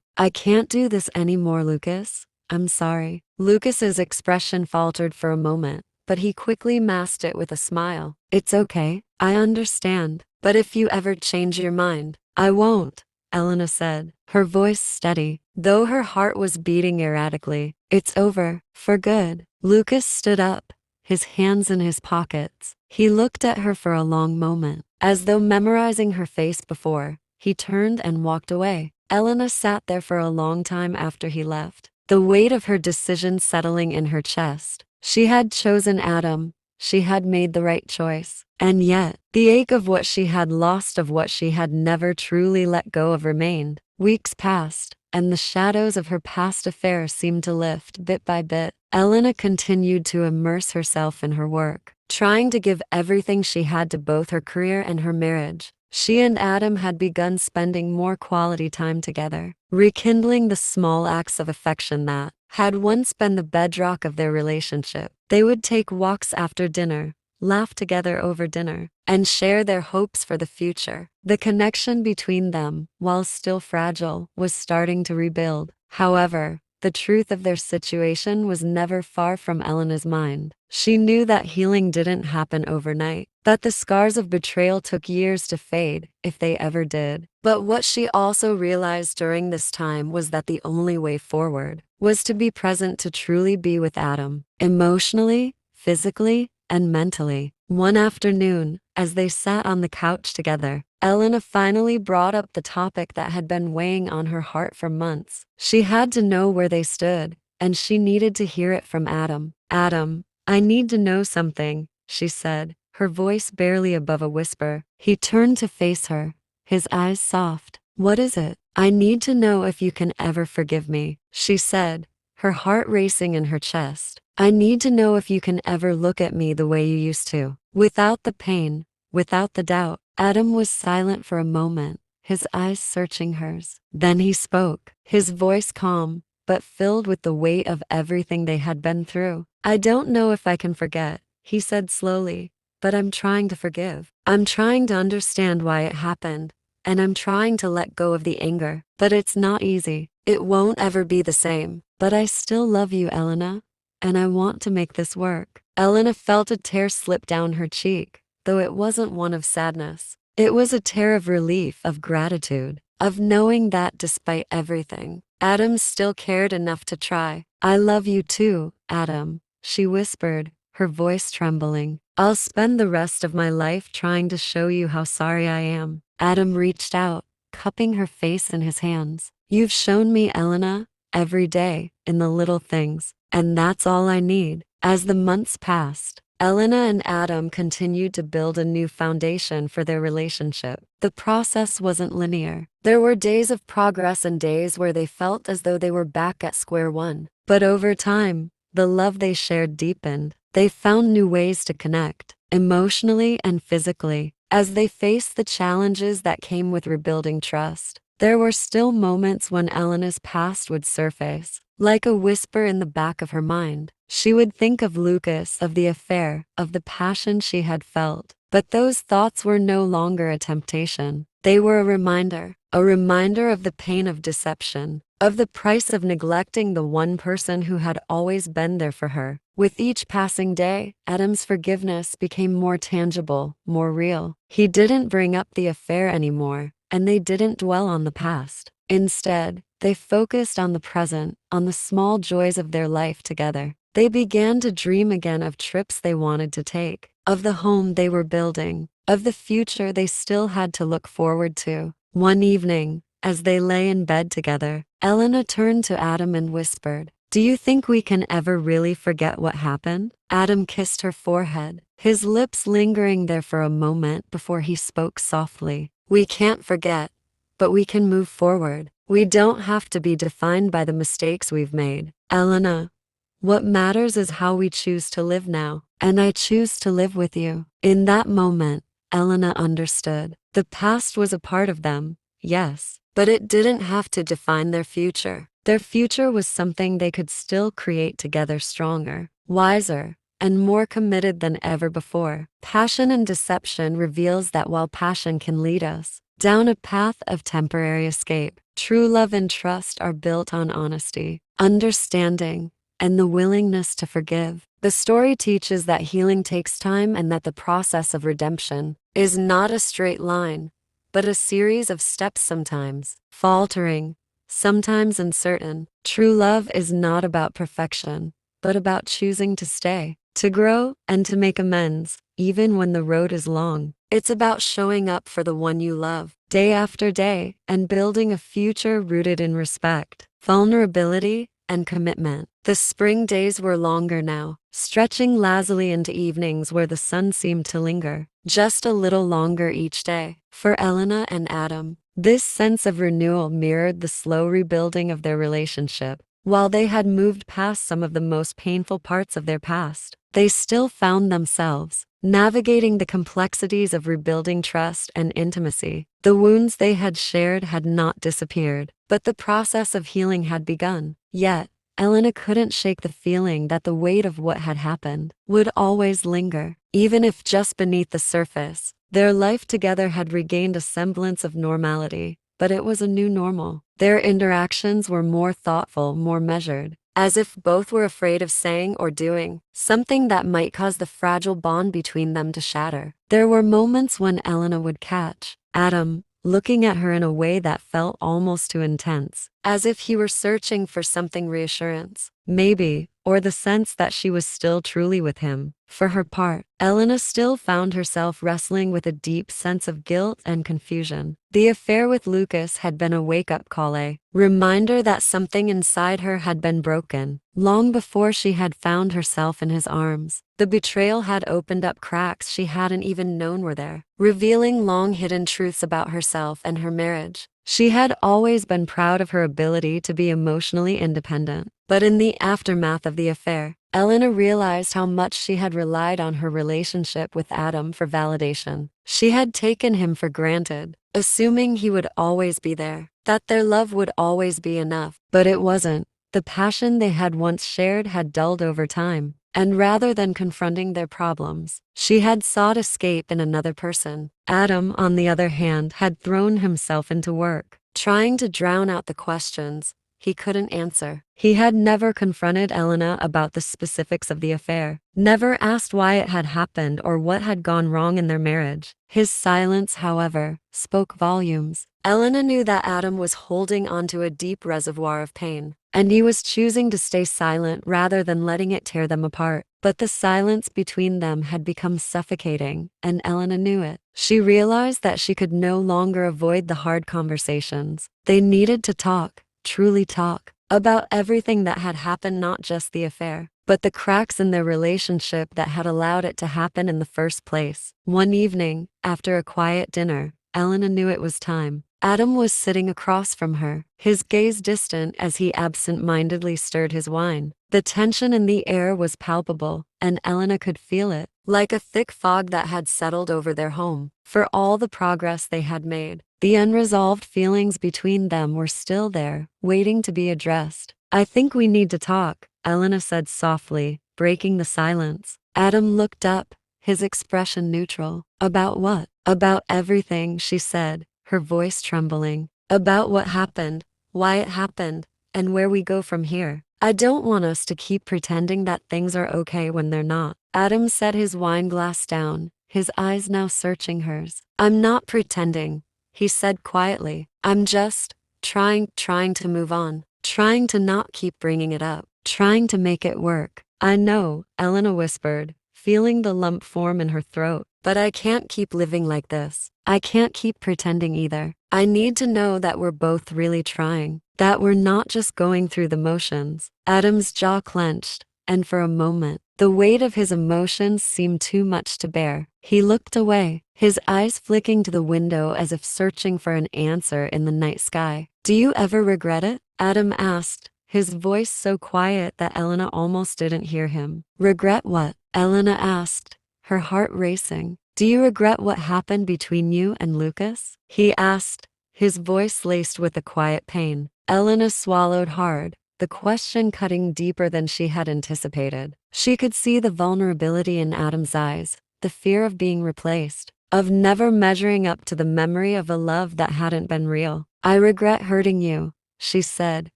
I can't do this anymore, Lucas. I'm sorry. Lucas's expression faltered for a moment, but he quickly masked it with a smile. It's okay. I understand. But if you ever change your mind, I won't, Elena said, her voice steady, though her heart was beating erratically. It's over, for good. Lucas stood up, his hands in his pockets. He looked at her for a long moment, as though memorizing her face before. He turned and walked away. Elena sat there for a long time after he left, the weight of her decision settling in her chest. She had chosen Adam. She had made the right choice. And yet, the ache of what she had lost, of what she had never truly let go of, remained. Weeks passed, and the shadows of her past affair seemed to lift bit by bit. Elena continued to immerse herself in her work, trying to give everything she had to both her career and her marriage. She and Adam had begun spending more quality time together, rekindling the small acts of affection that had once been the bedrock of their relationship. They would take walks after dinner, laugh together over dinner, and share their hopes for the future. The connection between them, while still fragile, was starting to rebuild. However, the truth of their situation was never far from Elena's mind. She knew that healing didn't happen overnight, that the scars of betrayal took years to fade, if they ever did. But what she also realized during this time was that the only way forward was to be present, to truly be with Adam, emotionally, physically, and mentally. One afternoon, as they sat on the couch together, Elena finally brought up the topic that had been weighing on her heart for months. She had to know where they stood, and she needed to hear it from Adam. Adam, I need to know something, she said, her voice barely above a whisper. He turned to face her, his eyes soft. What is it? I need to know if you can ever forgive me, she said, her heart racing in her chest. I need to know if you can ever look at me the way you used to, without the pain, without the doubt. Adam was silent for a moment, his eyes searching hers. Then he spoke, his voice calm, but filled with the weight of everything they had been through. I don't know if I can forget, he said slowly, but I'm trying to forgive. I'm trying to understand why it happened, and I'm trying to let go of the anger. But it's not easy. It won't ever be the same. But I still love you, Elena, and I want to make this work. Elena felt a tear slip down her cheek, though it wasn't one of sadness. It was a tear of relief, of gratitude, of knowing that despite everything, Adam still cared enough to try. I love you too, Adam, she whispered, her voice trembling. I'll spend the rest of my life trying to show you how sorry I am. Adam reached out, cupping her face in his hands. You've shown me, Elena, every day, in the little things, and that's all I need. As the months passed, Elena and Adam continued to build a new foundation for their relationship. The process wasn't linear. There were days of progress and days where they felt as though they were back at square one. But over time, the love they shared deepened. They found new ways to connect, emotionally and physically. As they faced the challenges that came with rebuilding trust, there were still moments when Elena's past would surface, like a whisper in the back of her mind. She would think of Lucas, of the affair, of the passion she had felt. But those thoughts were no longer a temptation. They were a reminder of the pain of deception, of the price of neglecting the one person who had always been there for her. With each passing day, Adam's forgiveness became more tangible, more real. He didn't bring up the affair anymore, and they didn't dwell on the past. Instead, they focused on the present, on the small joys of their life together. They began to dream again of trips they wanted to take, of the home they were building, of the future they still had to look forward to. One evening, as they lay in bed together, Elena turned to Adam and whispered, "Do you think we can ever really forget what happened?" Adam kissed her forehead, his lips lingering there for a moment before he spoke softly. "We can't forget, but we can move forward. We don't have to be defined by the mistakes we've made. Elena, what matters is how we choose to live now, and I choose to live with you." In that moment, Elena understood. The past was a part of them, yes, but it didn't have to define their future. Their future was something they could still create together, stronger, wiser, and more committed than ever before. Passion and deception reveals that while passion can lead us down a path of temporary escape, true love and trust are built on honesty, understanding, and the willingness to forgive. The story teaches that healing takes time and that the process of redemption is not a straight line, but a series of steps, sometimes faltering, sometimes uncertain. True love is not about perfection, but about choosing to stay, to grow, and to make amends, even when the road is long. It's about showing up for the one you love, day after day, and building a future rooted in respect, vulnerability, and commitment. The spring days were longer now, stretching lazily into evenings where the sun seemed to linger just a little longer each day. For Elena and Adam, this sense of renewal mirrored the slow rebuilding of their relationship. While they had moved past some of the most painful parts of their past, they still found themselves navigating the complexities of rebuilding trust and intimacy. The wounds they had shared had not disappeared, but the process of healing had begun. Yet, Elena couldn't shake the feeling that the weight of what had happened would always linger. Even if just beneath the surface, their life together had regained a semblance of normality, but it was a new normal. Their interactions were more thoughtful, more measured, as if both were afraid of saying or doing something that might cause the fragile bond between them to shatter. There were moments when Elena would catch Adam looking at her in a way that felt almost too intense, as if he were searching for something reassurance, maybe, or the sense that she was still truly with him. For her part, Elena still found herself wrestling with a deep sense of guilt and confusion. The affair with Lucas had been a wake-up call, a reminder that something inside her had been broken, long before she had found herself in his arms. The betrayal had opened up cracks she hadn't even known were there, revealing long-hidden truths about herself and her marriage. She had always been proud of her ability to be emotionally independent, but in the aftermath of the affair, Elena realized how much she had relied on her relationship with Adam for validation. She had taken him for granted, assuming he would always be there, that their love would always be enough. But it wasn't. The passion they had once shared had dulled over time, and rather than confronting their problems, she had sought escape in another person. Adam, on the other hand, had thrown himself into work, trying to drown out the questions he couldn't answer. He had never confronted Elena about the specifics of the affair, never asked why it had happened or what had gone wrong in their marriage. His silence, however, spoke volumes. Elena knew that Adam was holding onto a deep reservoir of pain, and he was choosing to stay silent rather than letting it tear them apart. But the silence between them had become suffocating, and Elena knew it. She realized that she could no longer avoid the hard conversations. They needed to talk, truly talk, about everything that had happened, not just the affair, but the cracks in their relationship that had allowed it to happen in the first place. One evening, after a quiet dinner, Elena knew it was time. Adam was sitting across from her, his gaze distant as he absent-mindedly stirred his wine. The tension in the air was palpable, and Elena could feel it, like a thick fog that had settled over their home. For all the progress they had made, the unresolved feelings between them were still there, waiting to be addressed. "I think we need to talk," Elena said softly, breaking the silence. Adam looked up, his expression neutral. "About what?" "About everything," she said, her voice trembling. "About what happened, why it happened, and where we go from here. I don't want us to keep pretending that things are okay when they're not." Adam set his wine glass down, his eyes now searching hers. "I'm not pretending," he said quietly. "I'm just trying to move on, trying to not keep bringing it up, trying to make it work." I know, Elena whispered, feeling the lump form in her throat. But I can't keep living like this. I can't keep pretending either. I need to know that we're both really trying, that we're not just going through the motions. Adam's jaw clenched, and for a moment, the weight of his emotions seemed too much to bear. He looked away, his eyes flicking to the window as if searching for an answer in the night sky. Do you ever regret it? Adam asked, his voice so quiet that Elena almost didn't hear him. Regret what? Elena asked, her heart racing. Do you regret what happened between you and Lucas? He asked, his voice laced with a quiet pain. Elena swallowed hard, the question cutting deeper than she had anticipated. She could see the vulnerability in Adam's eyes, the fear of being replaced, of never measuring up to the memory of a love that hadn't been real. I regret hurting you, she said,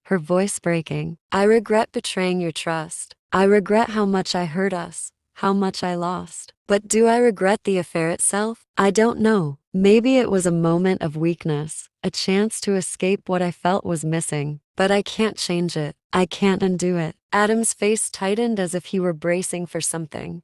her voice breaking. I regret betraying your trust. I regret how much I hurt us, how much I lost. But do I regret the affair itself? I don't know. Maybe it was a moment of weakness, a chance to escape what I felt was missing. But I can't change it. I can't undo it. Adam's face tightened as if he were bracing for something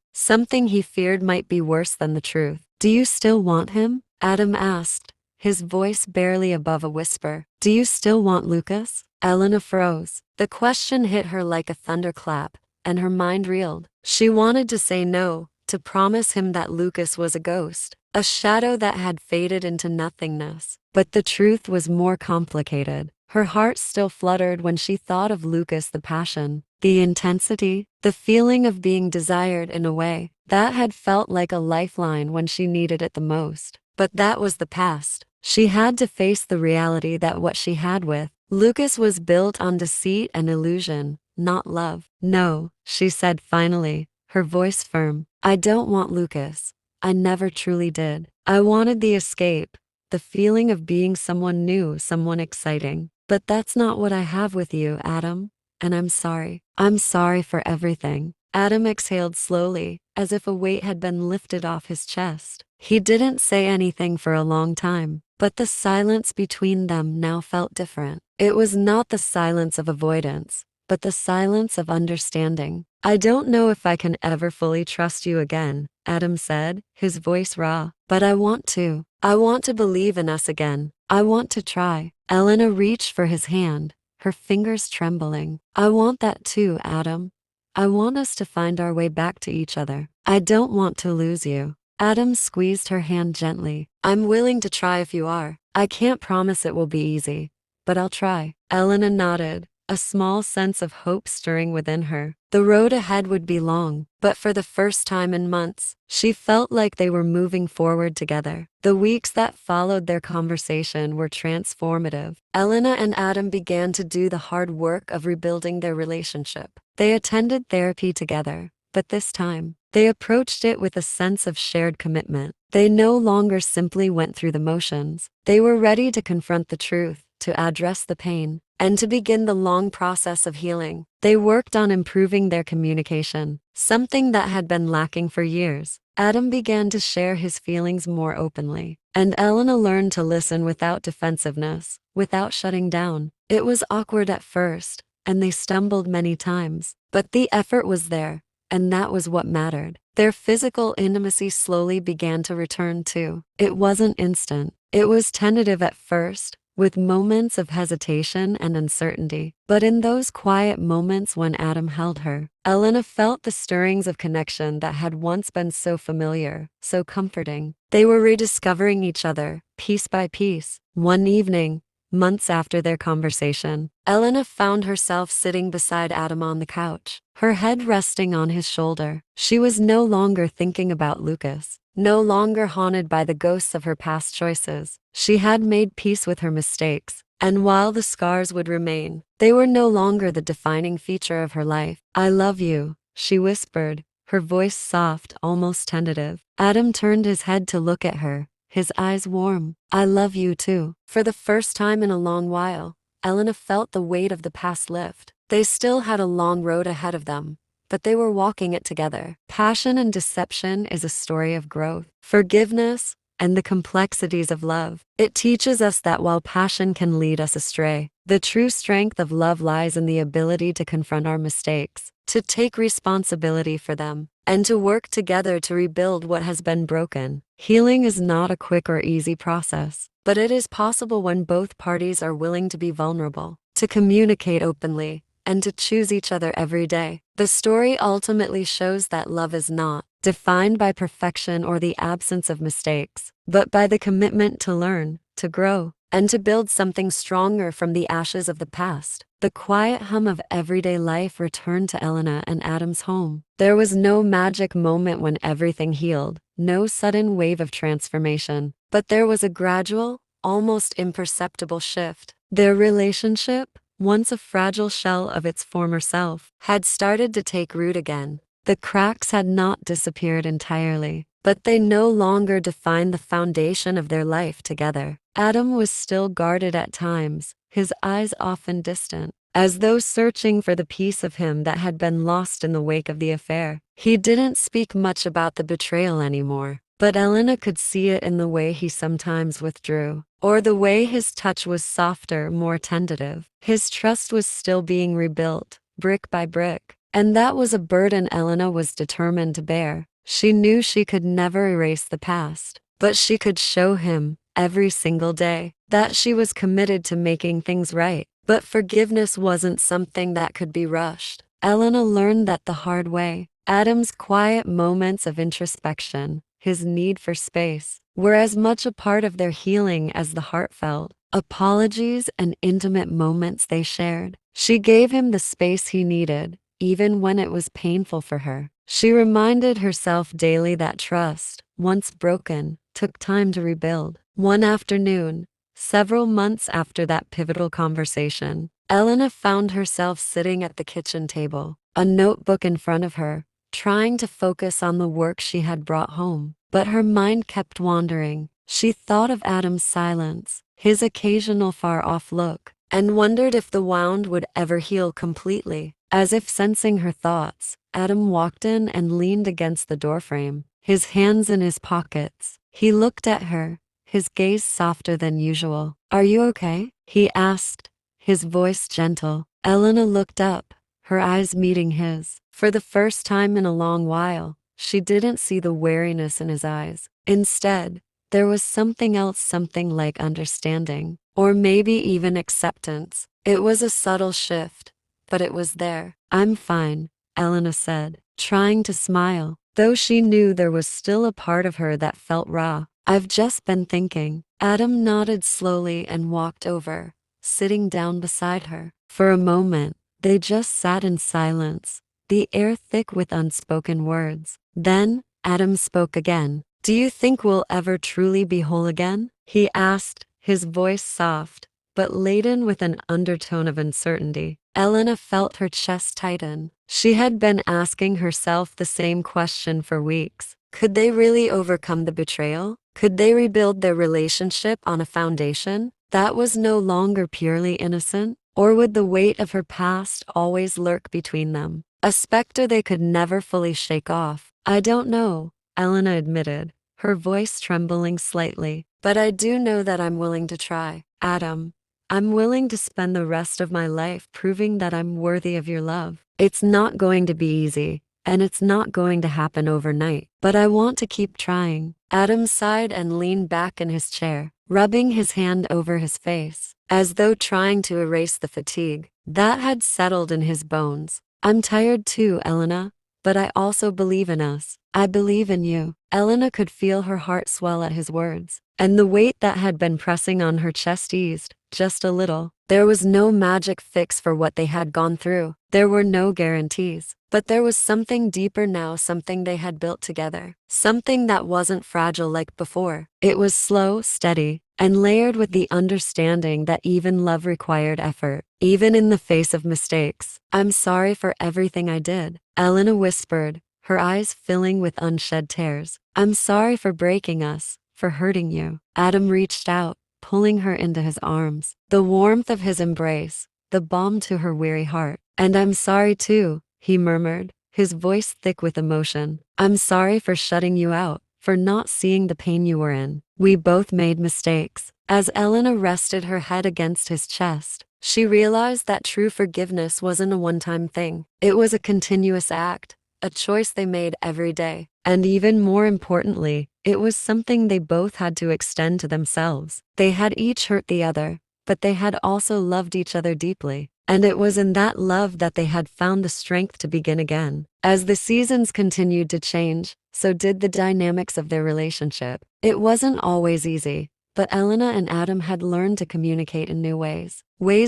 he feared might be worse than the truth. Do you still want him? Adam asked, his voice barely above a whisper. Do you still want Lucas? Elena froze. The question hit her like a thunderclap, and her mind reeled. She wanted to say no, to promise him that Lucas was a ghost, a shadow that had faded into nothingness. But the truth was more complicated. Her heart still fluttered when she thought of Lucas, the passion, the intensity, the feeling of being desired in a way that had felt like a lifeline when she needed it the most. But that was the past. She had to face the reality that what she had with Lucas was built on deceit and illusion, not love. No, she said finally, her voice firm. I don't want Lucas. I never truly did. I wanted the escape, the feeling of being someone new, someone exciting. But that's not what I have with you, Adam. And I'm sorry. I'm sorry for everything. Adam exhaled slowly, as if a weight had been lifted off his chest. He didn't say anything for a long time, but the silence between them now felt different. It was not the silence of avoidance, but the silence of understanding. I don't know if I can ever fully trust you again, Adam said, his voice raw. But I want to. I want to believe in us again. I want to try. Elena reached for his hand, her fingers trembling. I want that too, Adam. I want us to find our way back to each other. I don't want to lose you. Adam squeezed her hand gently. I'm willing to try if you are. I can't promise it will be easy, but I'll try. Elena nodded, a small sense of hope stirring within her. The road ahead would be long, but for the first time in months, she felt like they were moving forward together. The weeks that followed their conversation were transformative. Elena and Adam began to do the hard work of rebuilding their relationship. They attended therapy together, but this time, they approached it with a sense of shared commitment. They no longer simply went through the motions. They were ready to confront the truth, to address the pain, and to begin the long process of healing. They worked on improving their communication, something that had been lacking for years. Adam began to share his feelings more openly, and Elena learned to listen without defensiveness, without shutting down. It was awkward at first, and they stumbled many times, but the effort was there, and that was what mattered. Their physical intimacy slowly began to return too. It wasn't instant. It was tentative at first, with moments of hesitation and uncertainty. But in those quiet moments when Adam held her, Elena felt the stirrings of connection that had once been so familiar, so comforting. They were rediscovering each other, piece by piece. One evening, months after their conversation, Elena found herself sitting beside Adam on the couch, her head resting on his shoulder. She was no longer thinking about Lucas, no longer haunted by the ghosts of her past choices. She had made peace with her mistakes, and while the scars would remain, they were no longer the defining feature of her life. I love you, she whispered, her voice soft, almost tentative. Adam turned his head to look at her, his eyes warm. I love you too. For the first time in a long while, Elena felt the weight of the past lift. They still had a long road ahead of them, but they were walking it together. Passion and deception is a story of growth, forgiveness, and the complexities of love. It teaches us that while passion can lead us astray, the true strength of love lies in the ability to confront our mistakes, to take responsibility for them, and to work together to rebuild what has been broken. Healing is not a quick or easy process, but it is possible when both parties are willing to be vulnerable, to communicate openly, and to choose each other every day. The story ultimately shows that love is not defined by perfection or the absence of mistakes, but by the commitment to learn, to grow, and to build something stronger from the ashes of the past. The quiet hum of everyday life returned to Elena and Adam's home. There was no magic moment when everything healed, no sudden wave of transformation, but there was a gradual, almost imperceptible shift. Their relationship, once a fragile shell of its former self, had started to take root again. The cracks had not disappeared entirely, but they no longer defined the foundation of their life together. Adam was still guarded at times, his eyes often distant, as though searching for the piece of him that had been lost in the wake of the affair. He didn't speak much about the betrayal anymore, but Elena could see it in the way he sometimes withdrew, or the way his touch was softer, more tentative. His trust was still being rebuilt, brick by brick, and that was a burden Elena was determined to bear. She knew she could never erase the past, but she could show him, every single day, that she was committed to making things right. But forgiveness wasn't something that could be rushed. Elena learned that the hard way. Adam's quiet moments of introspection, his need for space, were as much a part of their healing as the heartfelt apologies and intimate moments they shared. She gave him the space he needed, even when it was painful for her. She reminded herself daily that trust, once broken, took time to rebuild. One afternoon, several months after that pivotal conversation, Elena found herself sitting at the kitchen table, a notebook in front of her, trying to focus on the work she had brought home. But her mind kept wandering. She thought of Adam's silence, his occasional far-off look, and wondered if the wound would ever heal completely. As if sensing her thoughts, Adam walked in and leaned against the doorframe, his hands in his pockets. He looked at her, his gaze softer than usual. "Are you okay?" he asked, his voice gentle. Elena looked up, her eyes meeting his. For the first time in a long while, she didn't see the wariness in his eyes. Instead, there was something else, something like understanding, or maybe even acceptance. It was a subtle shift, but it was there. "I'm fine," Elena said, trying to smile, though she knew there was still a part of her that felt raw. "I've just been thinking." Adam nodded slowly and walked over, sitting down beside her. For a moment, they just sat in silence, the air thick with unspoken words. Then, Adam spoke again. "Do you think we'll ever truly be whole again?" he asked, his voice soft, but laden with an undertone of uncertainty. Elena felt her chest tighten. She had been asking herself the same question for weeks. Could they really overcome the betrayal? Could they rebuild their relationship on a foundation that was no longer purely innocent? Or would the weight of her past always lurk between them, a specter they could never fully shake off? "I don't know," Elena admitted, her voice trembling slightly. "But I do know that I'm willing to try. Adam, I'm willing to spend the rest of my life proving that I'm worthy of your love. It's not going to be easy, and it's not going to happen overnight, but I want to keep trying." Adam sighed and leaned back in his chair, rubbing his hand over his face, as though trying to erase the fatigue that had settled in his bones. "I'm tired too, Elena, but I also believe in us. I believe in you." Elena could feel her heart swell at his words, and the weight that had been pressing on her chest eased, just a little. There was no magic fix for what they had gone through. There were no guarantees. But there was something deeper now, something they had built together. Something that wasn't fragile like before. It was slow, steady, and layered with the understanding that even love required effort, even in the face of mistakes. "I'm sorry for everything I did," Elena whispered, her eyes filling with unshed tears. "I'm sorry for breaking us, for hurting you." Adam reached out, pulling her into his arms, the warmth of his embrace, the balm to her weary heart. "And I'm sorry too," he murmured, his voice thick with emotion. "I'm sorry for shutting you out, for not seeing the pain you were in. We both made mistakes." As Elena rested her head against his chest, She realized that true forgiveness wasn't a one-time thing. It was a continuous act, a choice they made every day. And even more importantly, it was something they both had to extend to themselves. They had each hurt the other, but they had also loved each other deeply. And it was in that love that they had found the strength to begin again. As the seasons continued to change, so did the dynamics of their relationship. It wasn't always easy, but Elena and Adam had learned to communicate in new ways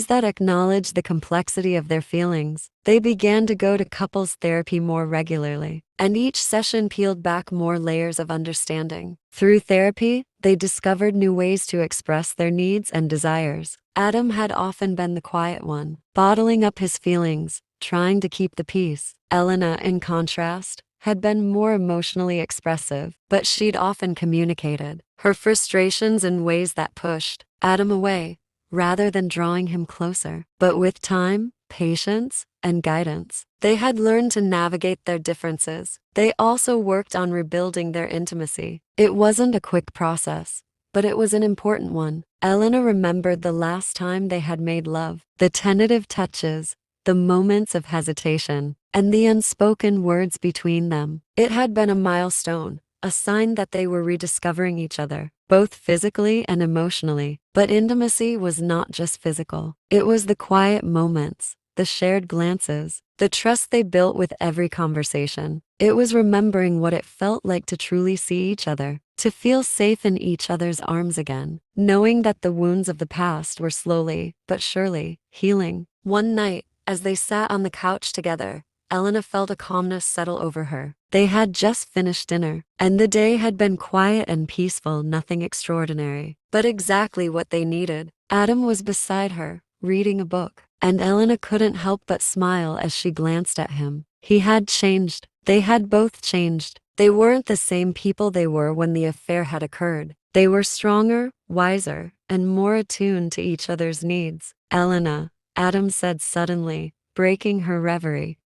that acknowledged the complexity of their feelings. They began to go to couples therapy more regularly, and each session peeled back more layers of understanding. Through therapy, they discovered new ways to express their needs and desires. Adam had often been the quiet one, bottling up his feelings, trying to keep the peace. Elena, in contrast, had been more emotionally expressive, but she'd often communicated her frustrations in ways that pushed Adam away, rather than drawing him closer. But with time, patience, and guidance, they had learned to navigate their differences. They also worked on rebuilding their intimacy. It wasn't a quick process, but it was an important one. Elena remembered the last time they had made love, the tentative touches, the moments of hesitation, and the unspoken words between them. It had been a milestone, a sign that they were rediscovering each other, both physically and emotionally. But intimacy was not just physical. It was the quiet moments, the shared glances, the trust they built with every conversation. It was remembering what it felt like to truly see each other, to feel safe in each other's arms again, knowing that the wounds of the past were slowly, but surely, healing. One night, as they sat on the couch together, Elena felt a calmness settle over her. They had just finished dinner, and the day had been quiet and peaceful, nothing extraordinary, but exactly what they needed. Adam was beside her, reading a book, and Elena couldn't help but smile as she glanced at him. He had changed. They had both changed. They weren't the same people they were when the affair had occurred. They were stronger, wiser, and more attuned to each other's needs. Elena, Adam said suddenly, breaking her reverie.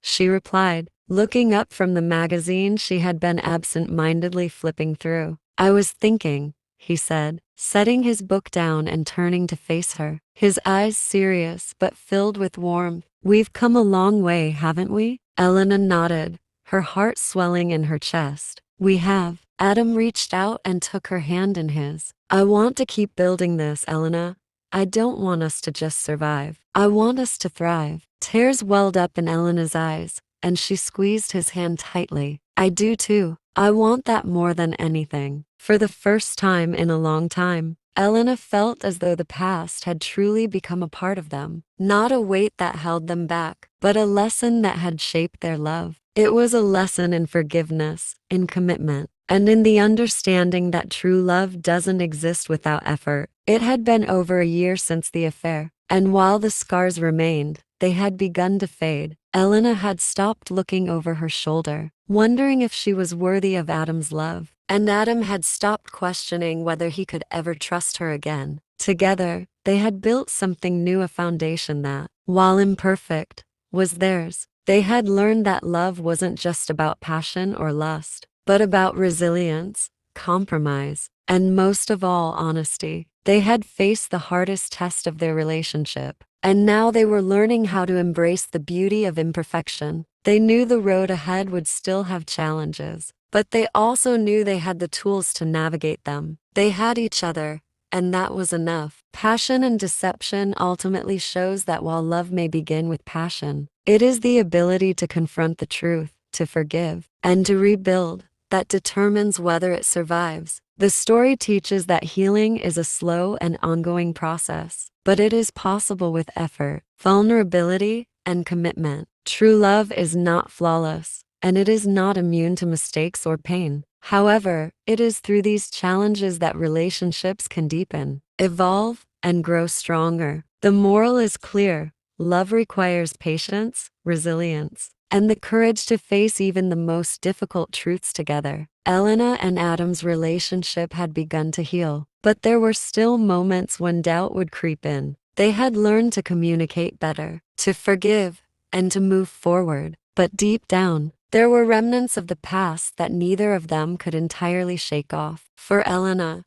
She replied, looking up from the magazine she had been absent-mindedly flipping through. I was thinking, he said, setting his book down and turning to face her, his eyes serious but filled with warmth. We've come a long way, haven't we? Elena nodded, her heart swelling in her chest. We have. Adam reached out and took her hand in his. I want to keep building this, Elena. I don't want us to just survive. I want us to thrive. Tears welled up in Elena's eyes, and she squeezed his hand tightly. I do too. I want that more than anything. For the first time in a long time, Elena felt as though the past had truly become a part of them. Not a weight that held them back, but a lesson that had shaped their love. It was a lesson in forgiveness, in commitment, and in the understanding that true love doesn't exist without effort. It had been over a year since the affair, and while the scars remained, they had begun to fade. Elena had stopped looking over her shoulder, wondering if she was worthy of Adam's love, and Adam had stopped questioning whether he could ever trust her again. Together, they had built something new, a foundation that, while imperfect, was theirs. They had learned that love wasn't just about passion or lust, but about resilience, compromise, and most of all, honesty. They had faced the hardest test of their relationship, and now they were learning how to embrace the beauty of imperfection. They knew the road ahead would still have challenges, but they also knew they had the tools to navigate them. They had each other, and that was enough. Passion and deception ultimately shows that while love may begin with passion, it is the ability to confront the truth, to forgive, and to rebuild that determines whether it survives. The story teaches that healing is a slow and ongoing process, but it is possible with effort, vulnerability, and commitment. True love is not flawless, and it is not immune to mistakes or pain. However, it is through these challenges that relationships can deepen, evolve, and grow stronger. The moral is clear. Love requires patience, resilience, and the courage to face even the most difficult truths together. Elena and Adam's relationship had begun to heal, but there were still moments when doubt would creep in. They had learned to communicate better, to forgive, and to move forward. But deep down, there were remnants of the past that neither of them could entirely shake off. For Elena,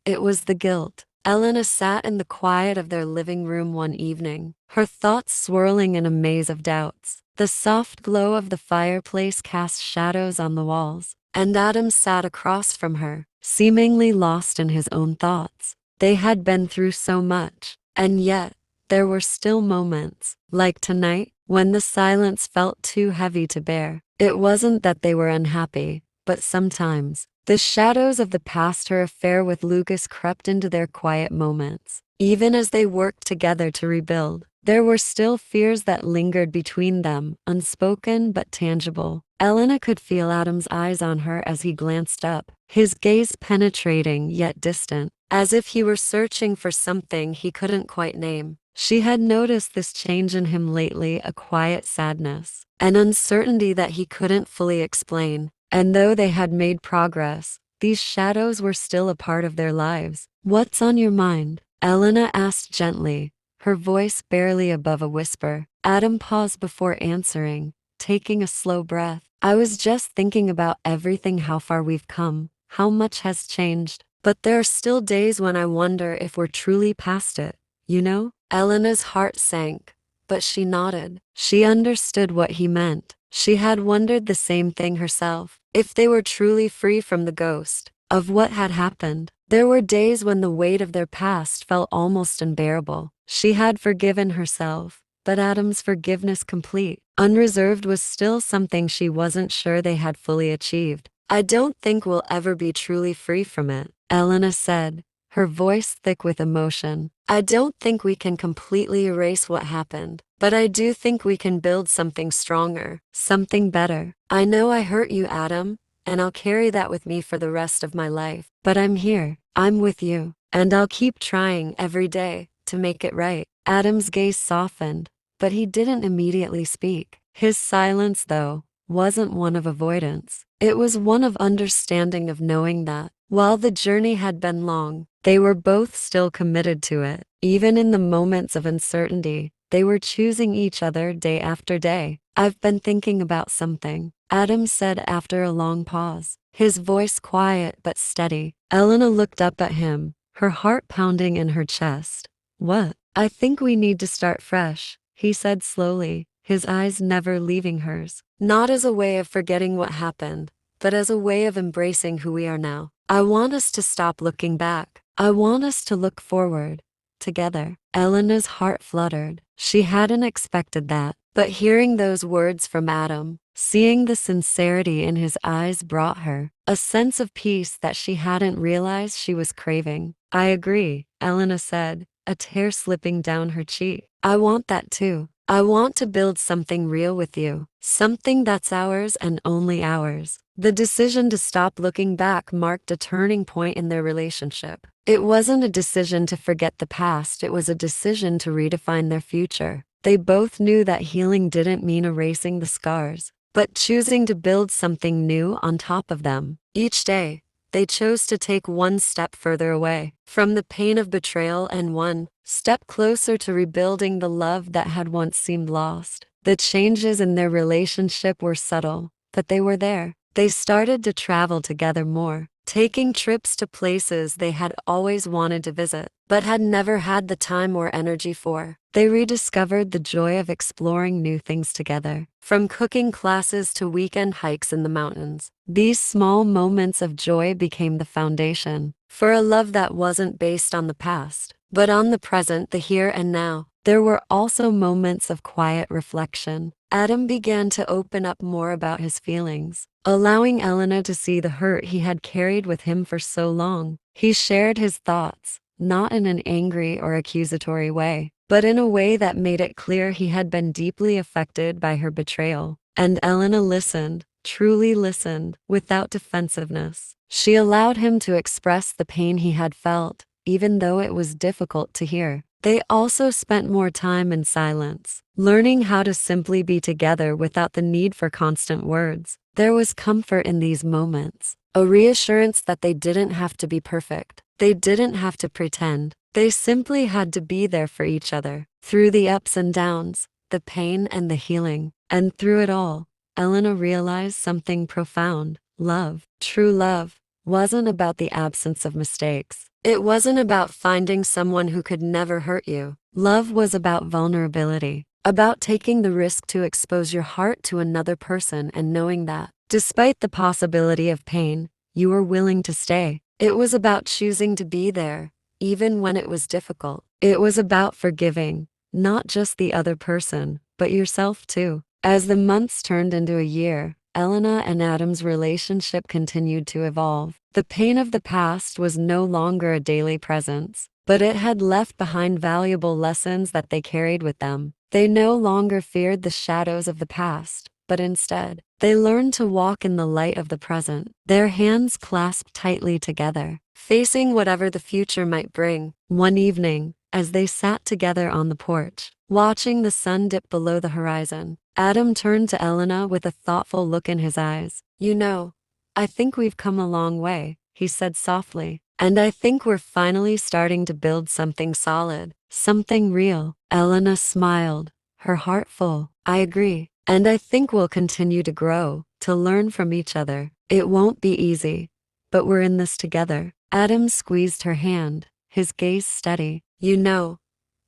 it was the guilt, Elena sat in the quiet of their living room one evening, her thoughts swirling in a maze of doubts. The soft glow of the fireplace cast shadows on the walls, and Adam sat across from her, seemingly lost in his own thoughts. They had been through so much, and yet there were still moments, like tonight, when the silence felt too heavy to bear. It wasn't that they were unhappy, but sometimes the shadows of the past, her affair with Lucas, crept into their quiet moments. Even as they worked together to rebuild, there were still fears that lingered between them, unspoken but tangible. Elena could feel Adam's eyes on her as he glanced up, his gaze penetrating yet distant, as if he were searching for something he couldn't quite name. She had noticed this change in him lately, a quiet sadness, an uncertainty that he couldn't fully explain. And though they had made progress, these shadows were still a part of their lives. "What's on your mind?" Elena asked gently, her voice barely above a whisper. Adam paused before answering, taking a slow breath. "I was just thinking about everything, how far we've come, how much has changed. But there are still days when I wonder if we're truly past it, you know?" Elena's heart sank, but she nodded. She understood what he meant. She had wondered the same thing herself. If they were truly free from the ghost of what had happened. There were days when the weight of their past felt almost unbearable. She had forgiven herself, but Adam's forgiveness, complete, unreserved, was still something she wasn't sure they had fully achieved. "I don't think we'll ever be truly free from it," Elena said, her voice thick with emotion. "I don't think we can completely erase what happened, but I do think we can build something stronger, something better. I know I hurt you, Adam, and I'll carry that with me for the rest of my life. But I'm here, I'm with you, and I'll keep trying every day to make it right." Adam's gaze softened, but he didn't immediately speak. His silence, though, wasn't one of avoidance. It was one of understanding, of knowing that, while the journey had been long, they were both still committed to it. Even in the moments of uncertainty, they were choosing each other day after day. "I've been thinking about something," Adam said after a long pause, his voice quiet but steady. Elena looked up at him, her heart pounding in her chest. "What?" "I think we need to start fresh," he said slowly, his eyes never leaving hers. "Not as a way of forgetting what happened, but as a way of embracing who we are now. I want us to stop looking back. I want us to look forward, together." Elena's heart fluttered. She hadn't expected that, but hearing those words from Adam, seeing the sincerity in his eyes, brought her a sense of peace that she hadn't realized she was craving. "I agree," Elena said, a tear slipping down her cheek. "I want that too. I want to build something real with you, something that's ours and only ours." The decision to stop looking back marked a turning point in their relationship. It wasn't a decision to forget the past, it was a decision to redefine their future. They both knew that healing didn't mean erasing the scars, but choosing to build something new on top of them. Each day, they chose to take one step further away from the pain of betrayal and one step closer to rebuilding the love that had once seemed lost. The changes in their relationship were subtle, but they were there. They started to travel together more, taking trips to places they had always wanted to visit, but had never had the time or energy for. They rediscovered the joy of exploring new things together, from cooking classes to weekend hikes in the mountains. These small moments of joy became the foundation for a love that wasn't based on the past, but on the present, the here and now. There were also moments of quiet reflection. Adam began to open up more about his feelings, allowing Elena to see the hurt he had carried with him for so long. He shared his thoughts, not in an angry or accusatory way, but in a way that made it clear he had been deeply affected by her betrayal. And Elena listened, truly listened, without defensiveness. She allowed him to express the pain he had felt, even though it was difficult to hear. They also spent more time in silence, learning how to simply be together without the need for constant words. There was comfort in these moments, a reassurance that they didn't have to be perfect. They didn't have to pretend. They simply had to be there for each other, through the ups and downs, the pain and the healing. And through it all, Elena realized something profound. Love, true love, wasn't about the absence of mistakes. It wasn't about finding someone who could never hurt you. Love was about vulnerability, about taking the risk to expose your heart to another person and knowing that, despite the possibility of pain, you were willing to stay. It was about choosing to be there, even when it was difficult. It was about forgiving, not just the other person, but yourself too. As the months turned into a year, Elena and Adam's relationship continued to evolve. The pain of the past was no longer a daily presence, but it had left behind valuable lessons that they carried with them. They no longer feared the shadows of the past, but instead, they learned to walk in the light of the present, their hands clasped tightly together, facing whatever the future might bring. One evening, as they sat together on the porch, watching the sun dip below the horizon, Adam turned to Elena with a thoughtful look in his eyes. "You know, I think we've come a long way," he said softly. "And I think we're finally starting to build something solid, something real." Elena smiled, her heart full. "I agree. And I think we'll continue to grow, to learn from each other. It won't be easy, but we're in this together." Adam squeezed her hand, his gaze steady. "You know,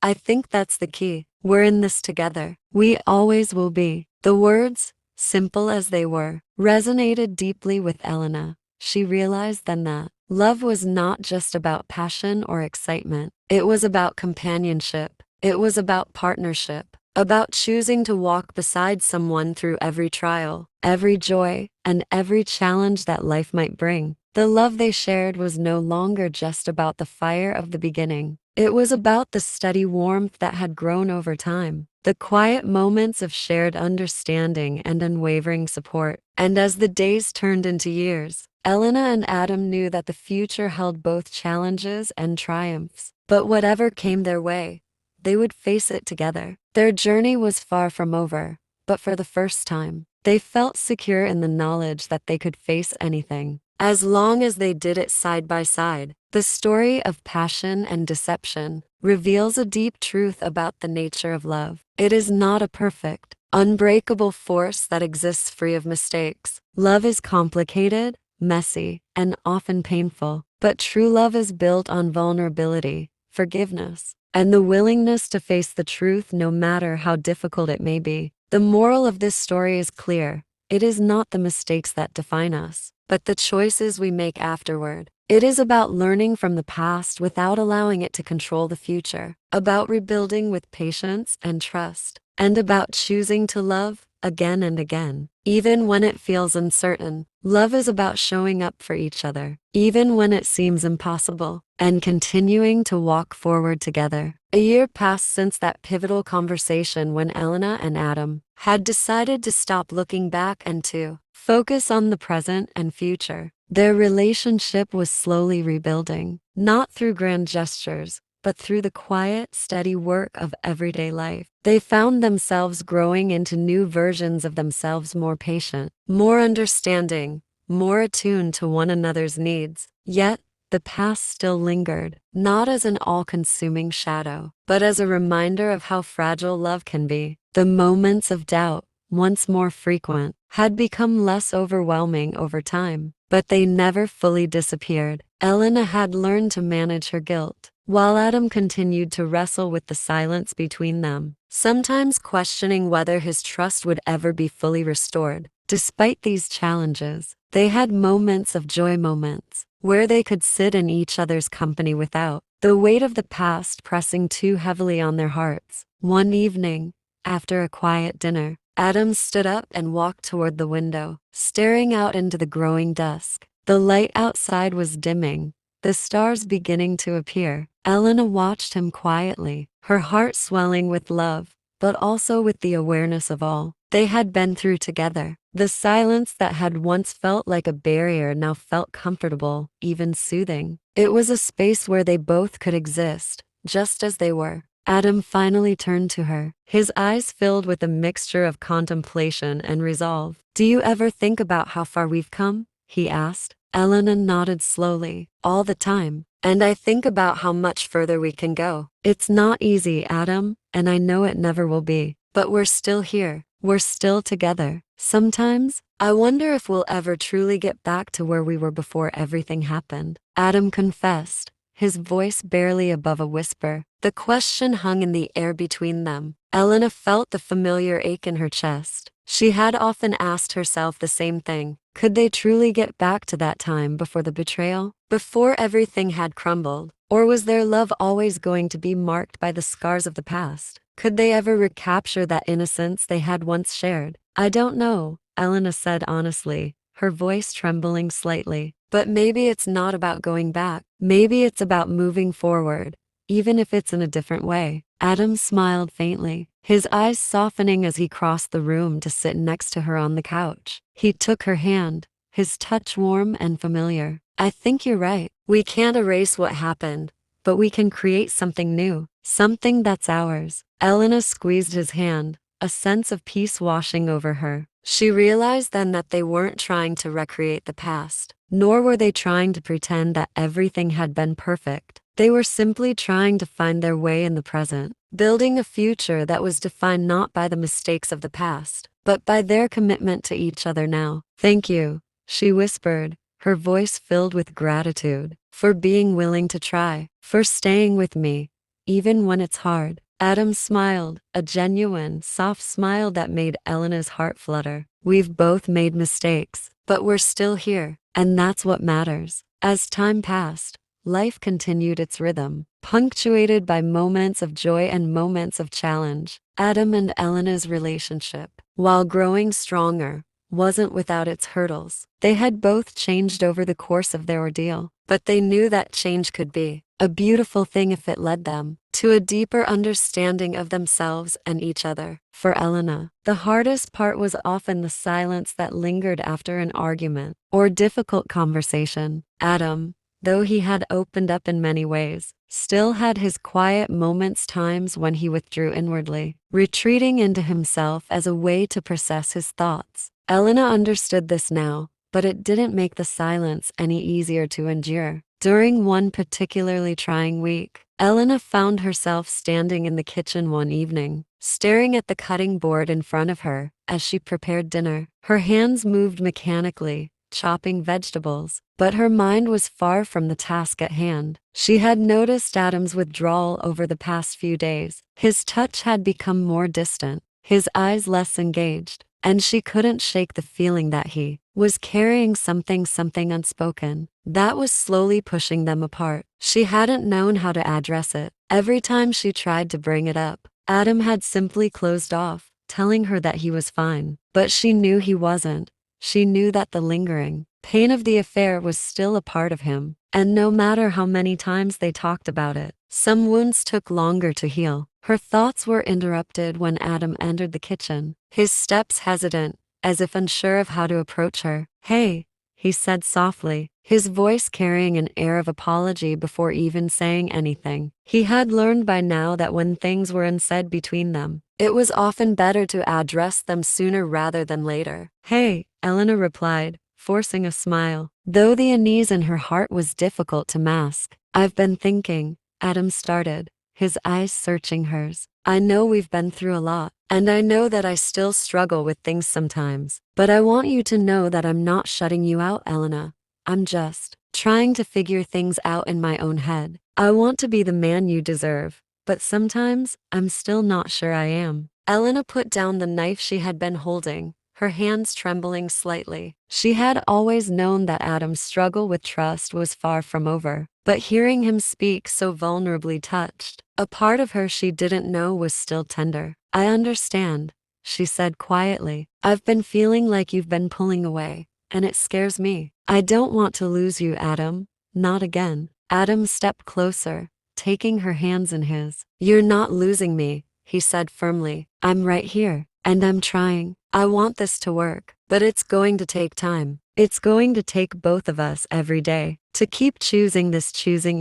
I think that's the key. We're in this together. We always will be." The words, simple as they were, resonated deeply with Elena. She realized then that love was not just about passion or excitement. It was about companionship. It was about partnership, about choosing to walk beside someone through every trial, every joy, and every challenge that life might bring. The love they shared was no longer just about the fire of the beginning. It was about the steady warmth that had grown over time, the quiet moments of shared understanding and unwavering support. And as the days turned into years, Elena and Adam knew that the future held both challenges and triumphs. But whatever came their way, they would face it together. Their journey was far from over, but for the first time, they felt secure in the knowledge that they could face anything, as long as they did it side by side. The story of passion and deception reveals a deep truth about the nature of love. It is not a perfect, unbreakable force that exists free of mistakes. Love is complicated, messy, and often painful, but true love is built on vulnerability, forgiveness, and the willingness to face the truth no matter how difficult it may be. The moral of this story is clear. It is not the mistakes that define us, but the choices we make afterward. It is about learning from the past without allowing it to control the future, about rebuilding with patience and trust, and about choosing to love again and again, even when it feels uncertain. Love is about showing up for each other, even when it seems impossible, and continuing to walk forward together. A year passed since that pivotal conversation when Elena and Adam had decided to stop looking back and to focus on the present and future. Their relationship was slowly rebuilding, not through grand gestures, but through the quiet, steady work of everyday life. They found themselves growing into new versions of themselves, more patient, more understanding, more attuned to one another's needs. Yet, the past still lingered, not as an all-consuming shadow, but as a reminder of how fragile love can be. The moments of doubt, once more frequent, had become less overwhelming over time, but they never fully disappeared. Elena had learned to manage her guilt, while Adam continued to wrestle with the silence between them, sometimes questioning whether his trust would ever be fully restored. Despite these challenges, they had moments of joy, moments where they could sit in each other's company without the weight of the past pressing too heavily on their hearts. One evening, after a quiet dinner, Adam stood up and walked toward the window, staring out into the growing dusk. The light outside was dimming, the stars beginning to appear. Elena watched him quietly, her heart swelling with love, but also with the awareness of all they had been through together. The silence that had once felt like a barrier now felt comfortable, even soothing. It was a space where they both could exist, just as they were. Adam finally turned to her, his eyes filled with a mixture of contemplation and resolve. "Do you ever think about how far we've come?" he asked. Elena nodded slowly. "All the time. And I think about how much further we can go. It's not easy, Adam, and I know it never will be. But we're still here, we're still together. Sometimes, I wonder if we'll ever truly get back to where we were before everything happened. Adam confessed, his voice barely above a whisper. The question hung in the air between them. Elena felt the familiar ache in her chest. She had often asked herself the same thing. Could they truly get back to that time before the betrayal? Before everything had crumbled? Or was their love always going to be marked by the scars of the past? Could they ever recapture that innocence they had once shared? I don't know, Elena said honestly, her voice trembling slightly. But maybe it's not about going back. Maybe it's about moving forward, even if it's in a different way. Adam smiled faintly, his eyes softening as he crossed the room to sit next to her on the couch. He took her hand, his touch warm and familiar. I think you're right. We can't erase what happened, but we can create something new, something that's ours. Elena squeezed his hand, a sense of peace washing over her. She realized then that they weren't trying to recreate the past, nor were they trying to pretend that everything had been perfect. They were simply trying to find their way in the present, building a future that was defined not by the mistakes of the past, but by their commitment to each other now. Thank you, she whispered, her voice filled with gratitude, for being willing to try, for staying with me, even when it's hard. Adam smiled, a genuine, soft smile that made Elena's heart flutter. We've both made mistakes, but we're still here, and that's what matters. As time passed, life continued its rhythm, punctuated by moments of joy and moments of challenge. Adam and Elena's relationship, while growing stronger, wasn't without its hurdles. They had both changed over the course of their ordeal, but they knew that change could be a beautiful thing if it led them to a deeper understanding of themselves and each other. For Elena, the hardest part was often the silence that lingered after an argument or difficult conversation. Adam, though he had opened up in many ways, still had his quiet moments, times when he withdrew inwardly, retreating into himself as a way to process his thoughts. Elena understood this now, but it didn't make the silence any easier to endure. During one particularly trying week, Elena found herself standing in the kitchen one evening, staring at the cutting board in front of her as she prepared dinner. Her hands moved mechanically, chopping vegetables, but her mind was far from the task at hand. She had noticed Adam's withdrawal over the past few days. His touch had become more distant, his eyes less engaged, and she couldn't shake the feeling that he was carrying something unspoken that was slowly pushing them apart. She hadn't known how to address it. Every time she tried to bring it up, Adam had simply closed off, telling her that he was fine. But she knew he wasn't. She knew that the lingering pain of the affair was still a part of him, and no matter how many times they talked about it, some wounds took longer to heal. Her thoughts were interrupted when Adam entered the kitchen, his steps hesitant, as if unsure of how to approach her. Hey, he said softly, his voice carrying an air of apology before even saying anything. He had learned by now that when things were unsaid between them, it was often better to address them sooner rather than later. Hey, Elena replied, forcing a smile, though the unease in her heart was difficult to mask. I've been thinking, Adam started, his eyes searching hers. I know we've been through a lot, and I know that I still struggle with things sometimes, but I want you to know that I'm not shutting you out, Elena. I'm just trying to figure things out in my own head. I want to be the man you deserve, but sometimes I'm still not sure I am. Elena put down the knife she had been holding, her hands trembling slightly. She had always known that Adam's struggle with trust was far from over, but hearing him speak so vulnerably touched a part of her she didn't know was still tender. I understand, she said quietly. I've been feeling like you've been pulling away, and it scares me. I don't want to lose you, Adam. Not again. Adam stepped closer, taking her hands in his. You're not losing me, he said firmly. I'm right here, and I'm trying. I want this to work, but it's going to take time. It's going to take both of us every day to keep choosing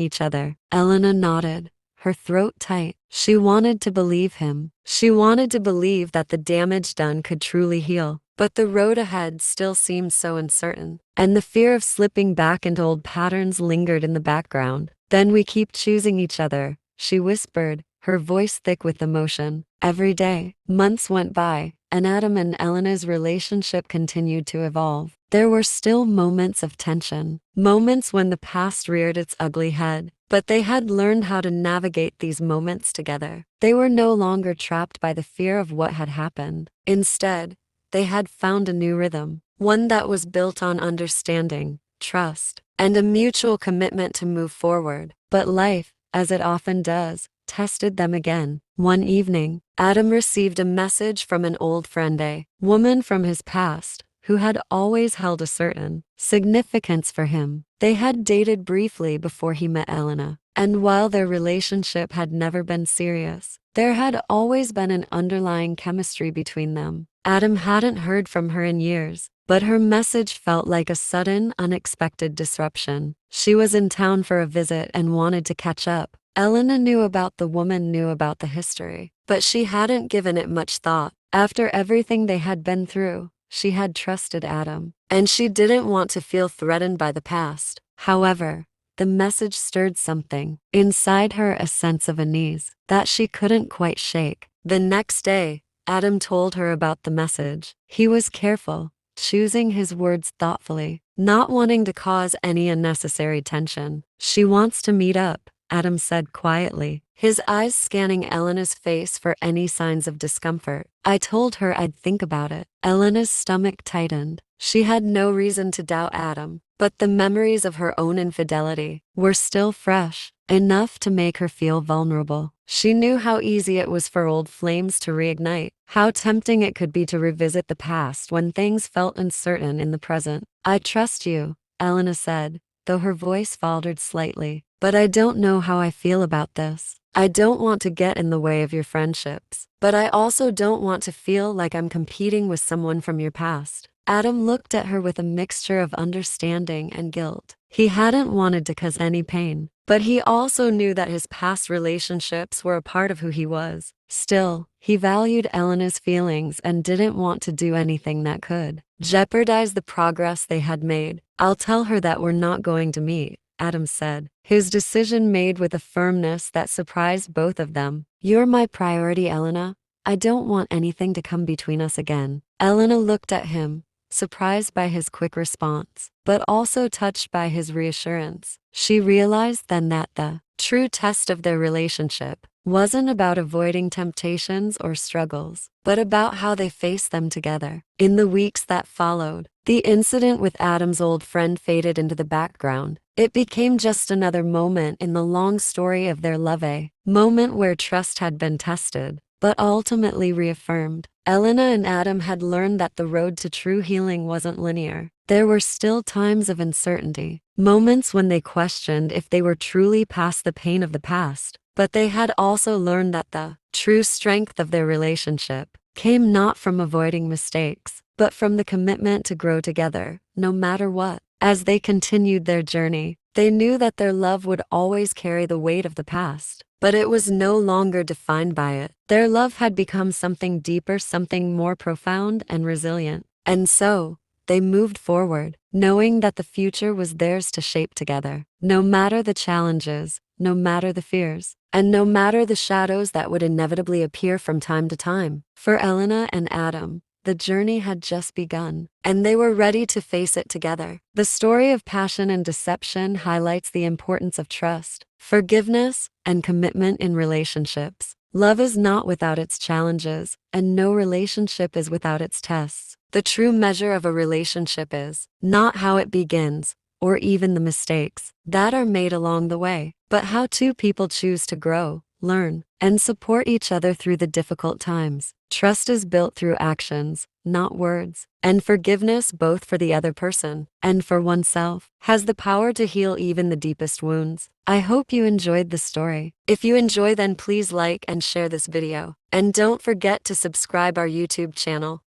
each other. Elena nodded, her throat tight. She wanted to believe him. She wanted to believe that the damage done could truly heal. But the road ahead still seemed so uncertain, and the fear of slipping back into old patterns lingered in the background. Then we keep choosing each other, she whispered, her voice thick with emotion. Every day. Months went by, and Adam and Elena's relationship continued to evolve, there were still moments of tension, moments when the past reared its ugly head. But they had learned how to navigate these moments together. They were no longer trapped by the fear of what had happened. Instead, they had found a new rhythm, one that was built on understanding, trust, and a mutual commitment to move forward. But life, as it often does, tested them again. One evening, Adam received a message from an old friend, a woman from his past, who had always held a certain significance for him. They had dated briefly before he met Elena, and while their relationship had never been serious, there had always been an underlying chemistry between them. Adam hadn't heard from her in years, but her message felt like a sudden, unexpected disruption. She was in town for a visit and wanted to catch up. Elena knew about the woman, knew about the history, but she hadn't given it much thought. After everything they had been through, she had trusted Adam, and she didn't want to feel threatened by the past. However, the message stirred something inside her, a sense of unease that she couldn't quite shake. The next day, Adam told her about the message. He was careful, choosing his words thoughtfully, not wanting to cause any unnecessary tension. "She wants to meet up," Adam said quietly, his eyes scanning Elena's face for any signs of discomfort. "I told her I'd think about it." Elena's stomach tightened. She had no reason to doubt Adam, but the memories of her own infidelity were still fresh, enough to make her feel vulnerable. She knew how easy it was for old flames to reignite, how tempting it could be to revisit the past when things felt uncertain in the present. "I trust you," Elena said, though her voice faltered slightly. "But I don't know how I feel about this. I don't want to get in the way of your friendships, but I also don't want to feel like I'm competing with someone from your past." Adam looked at her with a mixture of understanding and guilt. He hadn't wanted to cause any pain, but he also knew that his past relationships were a part of who he was. Still, he valued Elena's feelings and didn't want to do anything that could jeopardize the progress they had made. "I'll tell her that we're not going to meet," Adam said, his decision made with a firmness that surprised both of them. "You're my priority, Elena. I don't want anything to come between us again." Elena looked at him, surprised by his quick response, but also touched by his reassurance. She realized then that the true test of their relationship wasn't about avoiding temptations or struggles, but about how they faced them together. In the weeks that followed, the incident with Adam's old friend faded into the background. It became just another moment in the long story of their love, a moment where trust had been tested, but ultimately reaffirmed. Elena and Adam had learned that the road to true healing wasn't linear. There were still times of uncertainty, moments when they questioned if they were truly past the pain of the past. But they had also learned that the true strength of their relationship came not from avoiding mistakes, but from the commitment to grow together, no matter what. As they continued their journey, they knew that their love would always carry the weight of the past, but it was no longer defined by it. Their love had become something deeper, something more profound and resilient. And so, they moved forward, knowing that the future was theirs to shape together, no matter the challenges, no matter the fears, and no matter the shadows that would inevitably appear from time to time. For Elena and Adam, the journey had just begun, and they were ready to face it together. The story of passion and deception highlights the importance of trust, forgiveness, and commitment in relationships. Love is not without its challenges, and no relationship is without its tests. The true measure of a relationship is not how it begins, or even the mistakes that are made along the way, but how two people choose to grow, learn, and support each other through the difficult times. Trust is built through actions, not words, and forgiveness, both for the other person and for oneself, has the power to heal even the deepest wounds. I hope you enjoyed the story. If you enjoy, then please like and share this video. And don't forget to subscribe our YouTube channel.